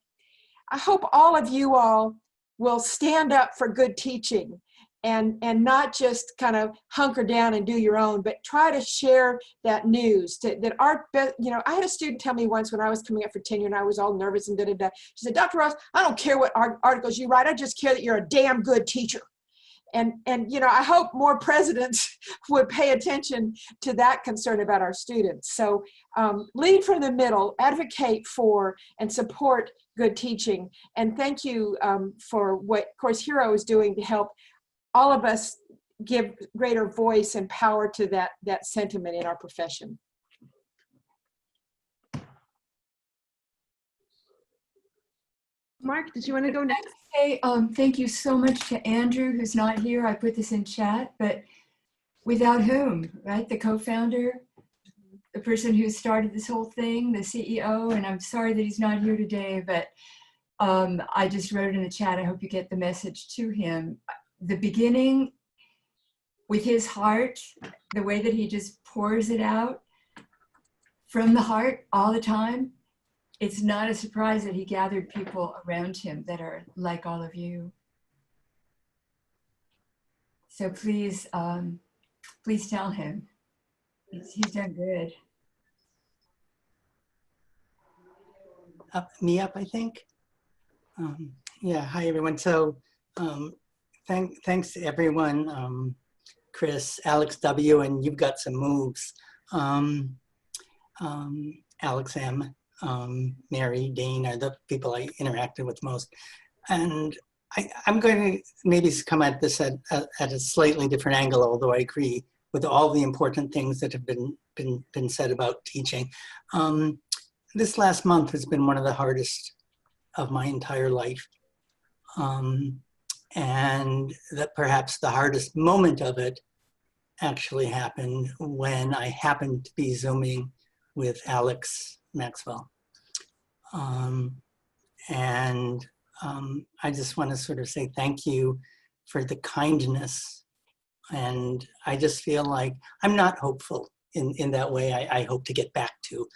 E: I hope all of you all will stand up for good teaching and not just kind of hunker down and do your own, but try to share that news that our, you know, I had a student tell me once when I was coming up for tenure and I was all nervous and da-da-da. She said, Dr. Ross, I don't care what articles you write. I just care that you're a damn good teacher. And you know, I hope more presidents would pay attention to that concern about our students. So lead from the middle, advocate for and support good teaching. And thank you for what Course Hero is doing to help all of us give greater voice and power to that sentiment in our profession.
D: Mark, did you want to go next? Hey, thank you so much to Andrew, who's not here. I put this in chat, but without whom, right? The co-founder, the person who started this whole thing, the CEO, and I'm sorry that he's not here today, but I just wrote it in the chat. I hope you get the message to him. The beginning with his heart, the way that he just pours it out from the heart all the time, it's not a surprise that he gathered people around him that are like all of you. So please, please tell him. He's done good.
F: Me up, I think. Yeah, hi everyone. So thanks to everyone, Chris, Alex W, and you've got some moves. Alex M, Mary, Dean are the people I interacted with most. And I'm going to maybe come at this at a slightly different angle, although I agree with all the important things that have been said about teaching. This last month has been one of the hardest of my entire life. And that perhaps the hardest moment of it actually happened when I happened to be Zooming with Alex Maxwell. I just want to sort of say thank you for the kindness. And I just feel like I'm not hopeful in that way I hope to get back to,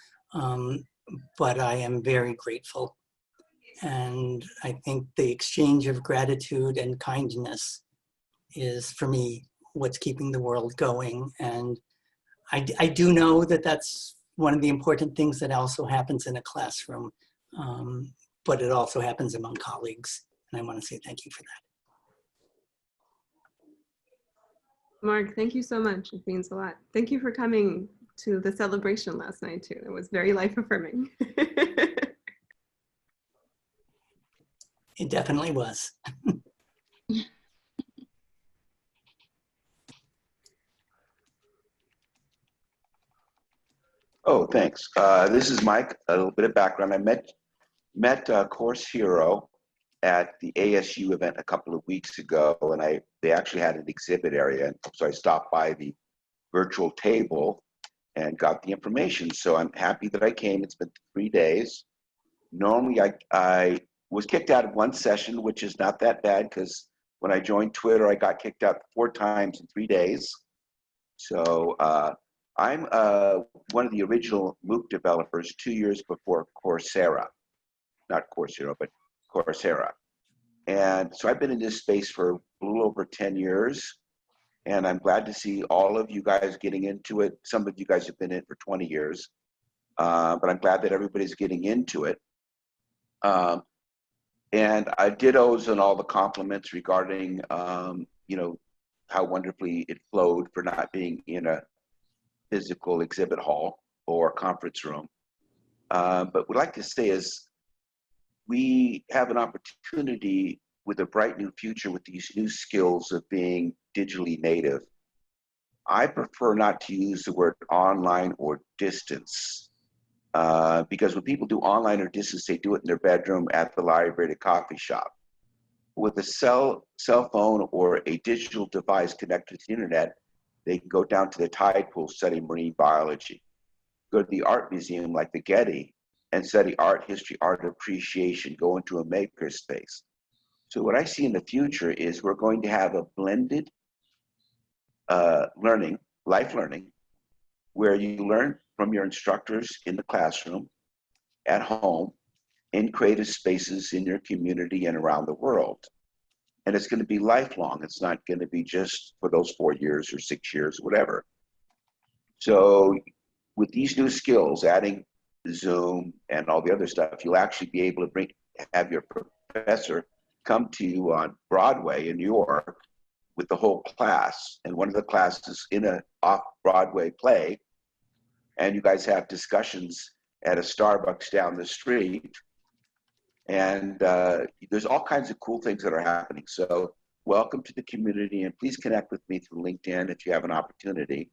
F: but I am very grateful. And I think the exchange of gratitude and kindness is, for me, what's keeping the world going. And I do know that that's one of the important things that also happens in a classroom, but it also happens among colleagues. And I want to say thank you for that.
D: Mark, thank you so much. It means a lot. Thank you for coming to the celebration last night too. It was very life affirming.
F: It definitely was.
W: Oh, thanks. This is Mike. A little bit of background. I met Course Hero at the ASU event a couple of weeks ago, and they actually had an exhibit area, and so I stopped by the virtual table and got the information. So I'm happy that I came. It's been 3 days. Normally, I was kicked out of one session, which is not that bad because when I joined Twitter, I got kicked out 4 times in 3 days. So I'm one of the original MOOC developers 2 years before Coursera, not Course Hero, but Coursera. And so I've been in this space for a little over 10 years, and I'm glad to see all of you guys getting into it. Some of you guys have been in it for 20 years, but I'm glad that everybody's getting into it. And I dittos on all the compliments regarding, you know, how wonderfully it flowed for not being in a physical exhibit hall or conference room. But what I'd like to say is we have an opportunity with a bright new future with these new skills of being digitally native. I prefer not to use the word online or distance because when people do online or distance, they do it in their bedroom, at the library, at a coffee shop. With a cell phone or a digital device connected to the internet, they can go down to the tide pool, study marine biology, go to the art museum like the Getty and study art history, art appreciation, go into a maker space. So what I see in the future is we're going to have a blended learning, life learning, where you learn from your instructors in the classroom, at home, in creative spaces in your community and around the world. And it's going to be lifelong. It's not going to be just for those 4 years or 6 years, whatever. So with these new skills, adding Zoom and all the other stuff, you'll actually be able to have your professor come to you on Broadway in New York with the whole class. And one of the classes in a off-Broadway play, and you guys have discussions at a Starbucks down the street. And there's all kinds of cool things that are happening. So welcome to the community, and please connect with me through LinkedIn if you have an opportunity.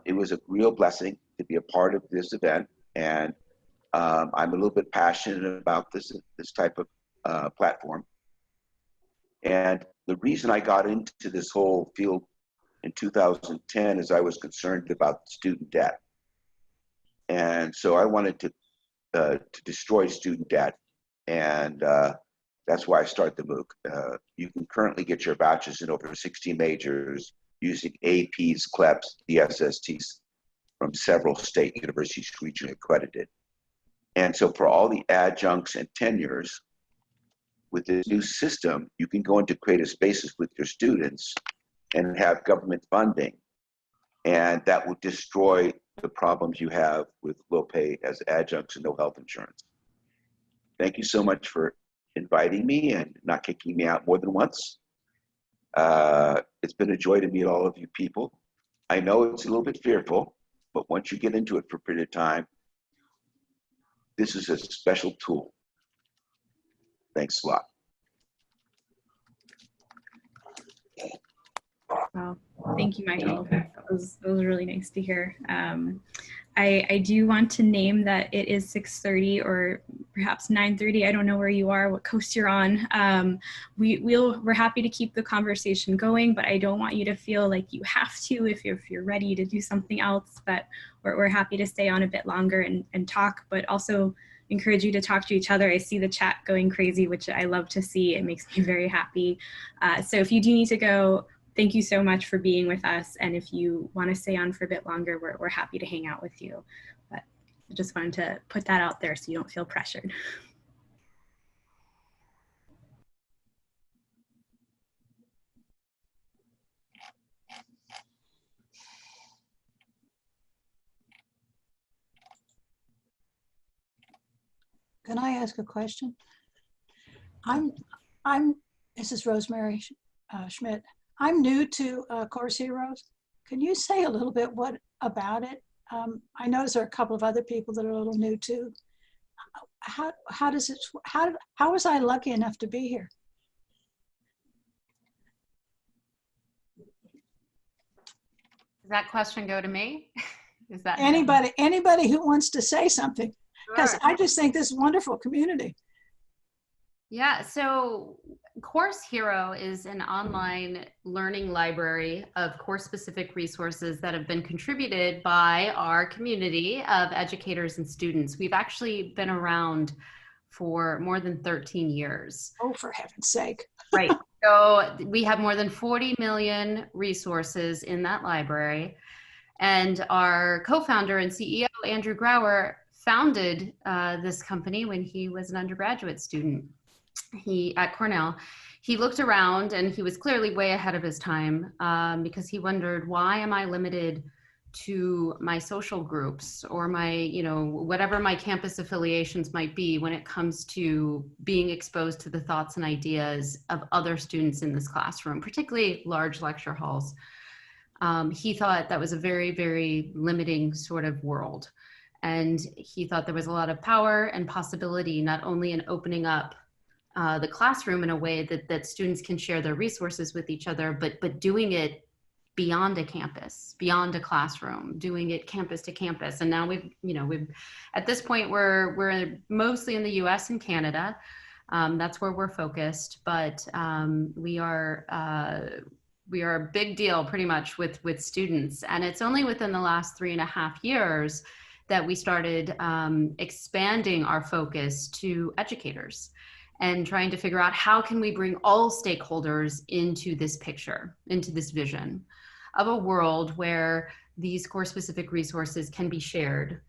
W: It was a real blessing to be a part of this event, and I'm a little bit passionate about this type of platform. And the reason I got into this whole field in 2010 is I was concerned about student debt. And so I wanted to destroy student debt. And that's why I started the MOOC. You can currently get your bachelor's in over 60 majors using APs, CLEPs, DSSTs from several state universities regionally accredited. And so for all the adjuncts and tenures, with this new system, you can go into creative spaces with your students and have government funding. And that will destroy the problems you have with low pay as adjuncts and no health insurance. Thank you so much for inviting me and not kicking me out more than once. It's been a joy to meet all of you people. I know it's a little bit fearful, but once you get into it for a period of time, this is a special tool. Thanks a lot.
A: Wow. Thank you, Michael. That was really nice to hear. I do want to name that it is 6:30 or perhaps 9:30. I don't know where you are, what coast you're on. We're happy to keep the conversation going, but I don't want you to feel like you have to if you're ready to do something else. But we're happy to stay on a bit longer and talk, but also encourage you to talk to each other. I see the chat going crazy, which I love to see. It makes me very happy. So if you do need to go, thank you so much for being with us. And if you want to stay on for a bit longer, we're happy to hang out with you. But I just wanted to put that out there so you don't feel pressured.
H: Can I ask a question? This is Rosemary Schmidt. I'm new to Course Heroes. Can you say a little bit about it? I notice there are a couple of other people that are a little new too. How was I lucky enough to be here?
R: Does that question go to me? Is that
H: anybody who wants to say something? Because I just think this is a wonderful community.
R: Yeah, so Course Hero is an online learning library of course-specific resources that have been contributed by our community of educators and students. We've actually been around for more than 13 years.
H: Oh, for heaven's sake.
R: Right. So we have more than 40 million resources in that library. And our co-founder and CEO, Andrew Grauer, founded this company when he was an undergraduate student. At Cornell. He looked around and he was clearly way ahead of his time because he wondered, why am I limited to my social groups or my, whatever my campus affiliations might be when it comes to being exposed to the thoughts and ideas of other students in this classroom, particularly large lecture halls. He thought that was a very, very limiting sort of world. And he thought there was a lot of power and possibility, not only in opening up the classroom in a way that students can share their resources with each other, but doing it beyond a campus, beyond a classroom, doing it campus to campus. And now we've at this point, we're mostly in the US and Canada. That's where we're focused, but we are a big deal pretty much with students. And it's only within the last 3.5 years that we started expanding our focus to educators and trying to figure out how can we bring all stakeholders into this picture, into this vision of a world where these course specific resources can be shared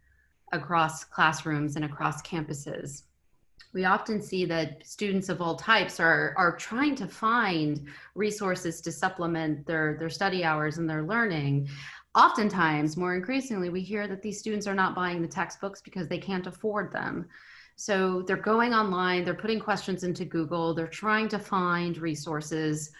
R: across classrooms and across campuses. We often see that students of all types are trying to find resources to supplement their study hours and their learning. Oftentimes, more increasingly, we hear that these students are not buying the textbooks because they can't afford them. So they're going online, they're putting questions into Google, they're trying to find resources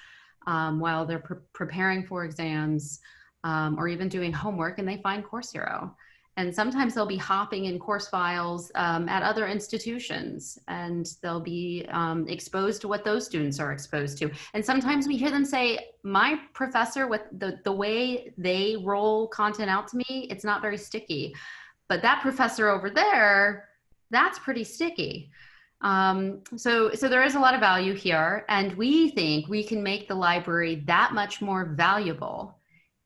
R: while they're preparing for exams or even doing homework, and they find Course Hero. And sometimes they'll be hopping in course files at other institutions, and they'll be exposed to what those students are exposed to. And sometimes we hear them say, my professor, with the way they roll content out to me, it's not very sticky. But that professor over there, that's pretty sticky. So there is a lot of value here, and we think we can make the library that much more valuable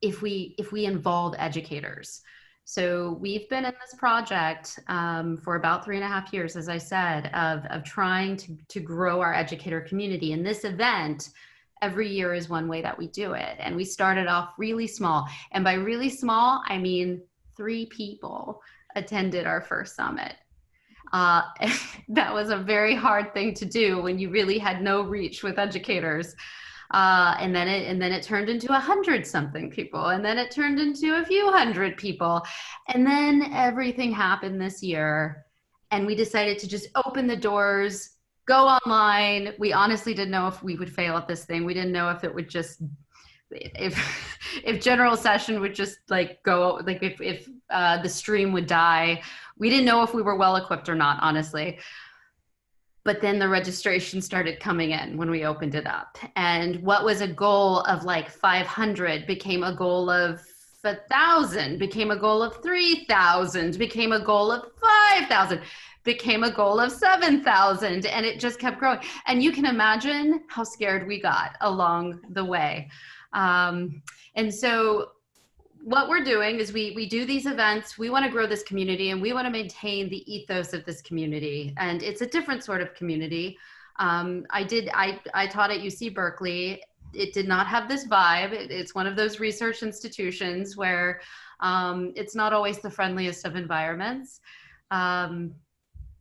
R: if we involve educators. So we've been in this project for about 3.5 years, as I said, of trying to grow our educator community. And this event every year is one way that we do it. And we started off really small. And by really small, I mean 3 people attended our first summit. That was a very hard thing to do when you really had no reach with educators. And then it turned into 100-something people, and then it turned into a few hundred people. And then everything happened this year, and we decided to just open the doors, go online. We honestly didn't know if we would fail at this thing. We didn't know if it would just, if general session would just like go, like if the stream would die. We didn't know if we were well equipped or not, honestly. But then the registration started coming in when we opened it up. And what was a goal of like 500 became a goal of 1,000, became a goal of 3,000, became a goal of 5,000, became a goal of 7,000. And it just kept growing. And you can imagine how scared we got along the way. And so what we're doing is we do these events. We want to grow this community, and we want to maintain the ethos of this community. And it's a different sort of community. I taught at UC Berkeley. It did not have this vibe. It's one of those research institutions where it's not always the friendliest of environments.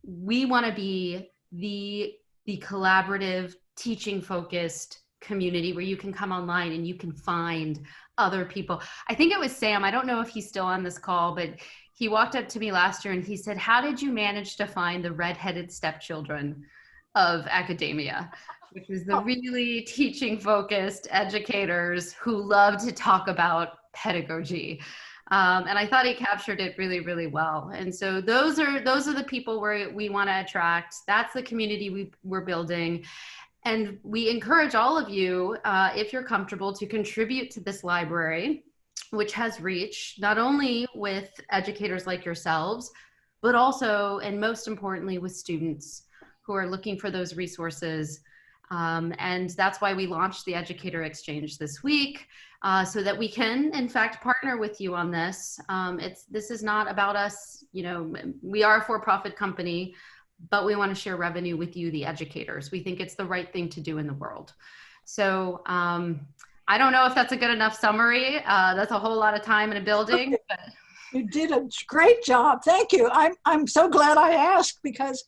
R: We want to be the collaborative, teaching focused community where you can come online and you can find other people. I think it was Sam, I don't know if he's still on this call, but he walked up to me last year and he said, how did you manage to find the redheaded stepchildren of academia? Which is the really teaching focused educators who love to talk about pedagogy. And I thought he captured it really, really well. And so those are the people we want to attract. That's the community we're building. And we encourage all of you, if you're comfortable, to contribute to this library, which has reach not only with educators like yourselves, but also, and most importantly, with students who are looking for those resources. And that's why we launched the Educator Exchange this week, so that we can, in fact, partner with you on this. This is not about us, we are a for-profit company, but we want to share revenue with you, the educators. We think it's the right thing to do in the world. So I don't know if that's a good enough summary. That's a whole lot of time in a building. But...
H: You did a great job. Thank you. I'm so glad I asked, because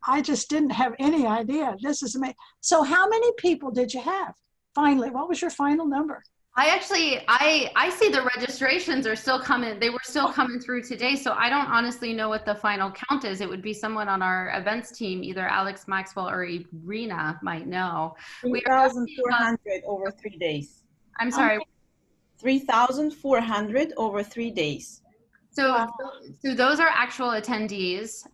H: I just didn't have any idea. This is amazing. So how many people did you have finally? What was your final number?
R: I see the registrations are still coming. They were still coming through today. So I don't honestly know what the final count is. It would be someone on our events team, either Alex Maxwell or Irina might know.
I: 3,400 over 3 days.
R: I'm sorry.
I: 3,400 over 3 days.
R: So those are actual attendees.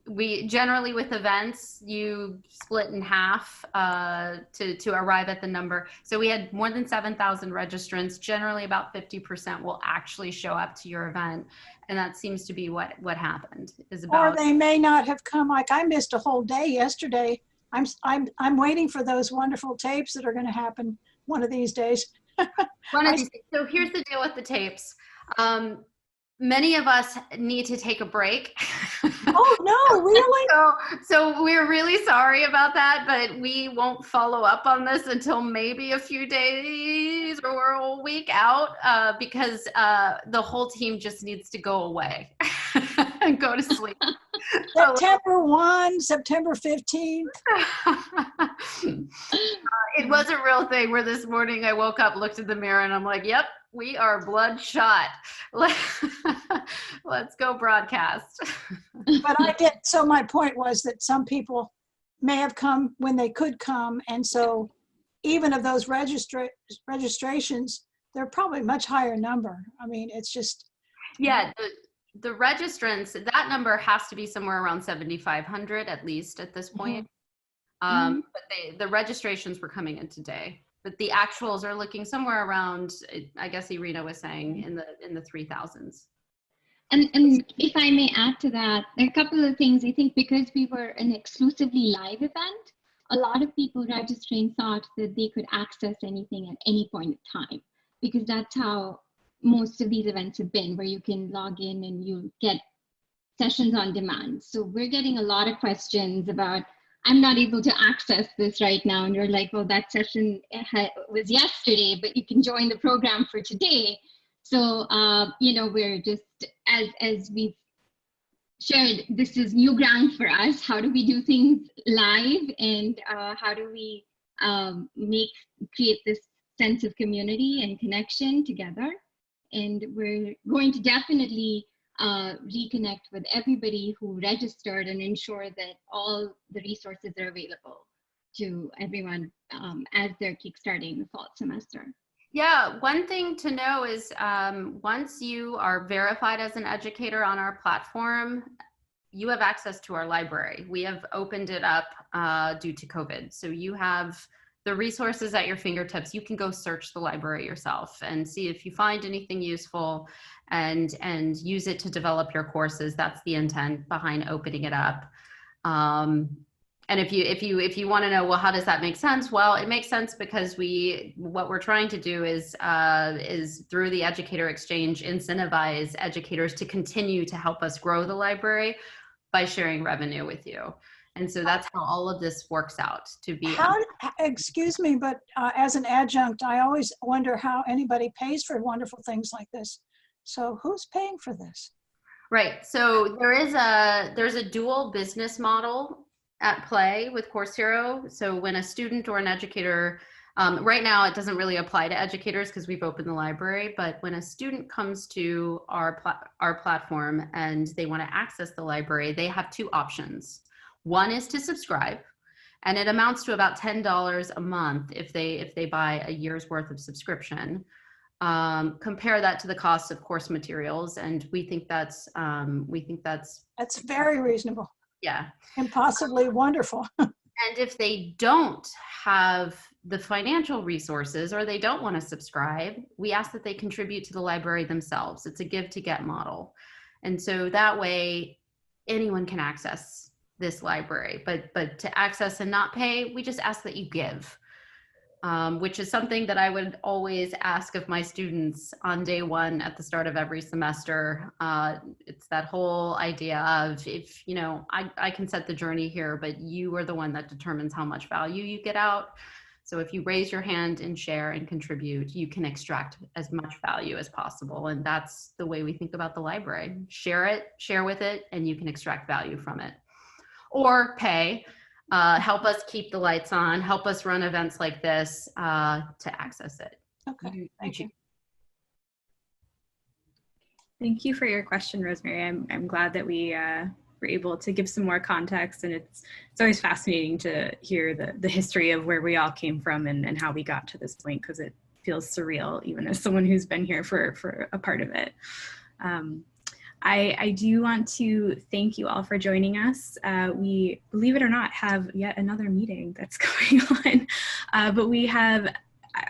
R: We generally, with events, you split in half to arrive at the number. So we had more than 7,000 registrants. Generally, about 50% will actually show up to your event, and that seems to be what happened. Is about.
H: Or they may not have come. Like I missed a whole day yesterday. I'm waiting for those wonderful tapes that are going to happen one of these days.
R: So here's the deal with the tapes. Many of us need to take a break.
H: Oh, no, really?
R: So we're really sorry about that, but we won't follow up on this until maybe a few days or a week out because the whole team just needs to go away and go to sleep.
H: September 1, September 15th.
R: It was a real thing where this morning I woke up, looked at the mirror, and I'm like, yep, we are bloodshot. Let's go broadcast.
H: But I did. So my point was that some people may have come when they could come. And so even of those registrations, they're probably much higher number. I mean, it's just.
R: Yeah, the registrants, that number has to be somewhere around 7,500 at least at this point. But the registrations were coming in today. But the actuals are looking somewhere around, I guess Irina was saying, in the 3,000s.
V: And if I may add to that, there are a couple of things. I think because we were an exclusively live event, a lot of people registering thought that they could access anything at any point of time, because that's how most of these events have been, where you can log in and you get sessions on demand. So we're getting a lot of questions about, I'm not able to access this right now. And you're like, well, that session was yesterday, but you can join the program for today. So, we're just, as we've shared, this is new ground for us. How do we do things live? And how do we create this sense of community and connection together? And we're going to definitely reconnect with everybody who registered and ensure that all the resources are available to everyone as they're kickstarting the fall semester.
R: Yeah, one thing to know is once you are verified as an educator on our platform, you have access to our library. We have opened it up due to COVID. So you have the resources at your fingertips. You can go search the library yourself and see if you find anything useful and use it to develop your courses. That's the intent behind opening it up. And if you want to know, well, how does that make sense? Well, it makes sense because what we're trying to do is through the Educator Exchange, incentivize educators to continue to help us grow the library by sharing revenue with you. And so that's how all of this works out to be.
H: Excuse me, but as an adjunct, I always wonder how anybody pays for wonderful things like this. So who's paying for this?
R: Right. So there's a dual business model at play with Course Hero. So when a student or an educator, right now it doesn't really apply to educators because we've opened the library, but when a student comes to our platform and they want to access the library, they have two options. One is to subscribe, and it amounts to about $10 a month if they buy a year's worth of subscription. Compare that to the cost of course materials, and we think that's
H: very reasonable.
R: Yeah,
H: and possibly wonderful.
R: And if they don't have the financial resources or they don't want to subscribe, we ask that they contribute to the library themselves. It's a give to get model, and so that way anyone can access this library, but to access and not pay, we just ask that you give, which is something that I would always ask of my students on day one at the start of every semester. It's that whole idea of, if I can set the journey here, but you are the one that determines how much value you get out. So if you raise your hand and share and contribute, you can extract as much value as possible. And that's the way we think about the library. Share with it, and you can extract value from it. Or pay, help us keep the lights on, help us run events like this to access it.
H: Okay, thank you.
A: Thank you for your question, Rosemary. I'm glad that we were able to give some more context, and it's always fascinating to hear the history of where we all came from and how we got to this point, because it feels surreal, even as someone who's been here for a part of it. I do want to thank you all for joining us. We, believe it or not, have yet another meeting that's going on, but we have,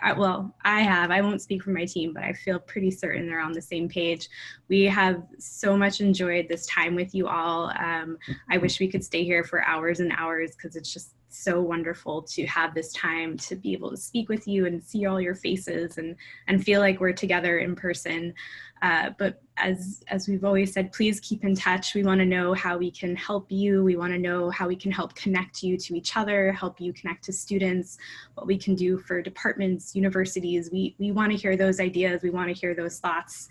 A: I won't speak for my team, but I feel pretty certain they're on the same page. We have so much enjoyed this time with you all. I wish we could stay here for hours and hours because it's just so wonderful to have this time to be able to speak with you and see all your faces and feel like we're together in person. But as we've always said, please keep in touch. We want to know how we can help you. We want to know how we can help connect you to each other, help you connect to students, what we can do for departments, universities. We want to hear those ideas. We want to hear those thoughts.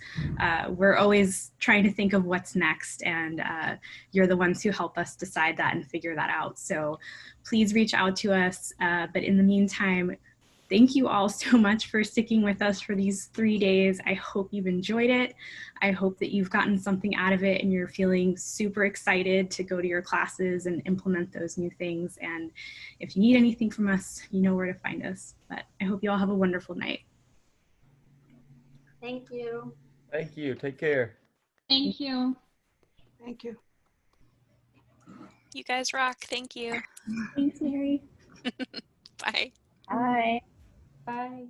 A: We're always trying to think of what's next, and you're the ones who help us decide that and figure that out. So please reach out to us. But in the meantime, thank you all so much for sticking with us for these 3 days. I hope you've enjoyed it. I hope that you've gotten something out of it and you're feeling super excited to go to your classes and implement those new things. And if you need anything from us, you know where to find us. But I hope you all have a wonderful night.
R: Thank you.
N: Thank you. Take care.
V: Thank you.
H: Thank you.
J: You guys rock. Thank you.
A: Thanks, Mary.
J: Bye.
I: Bye.
R: Bye.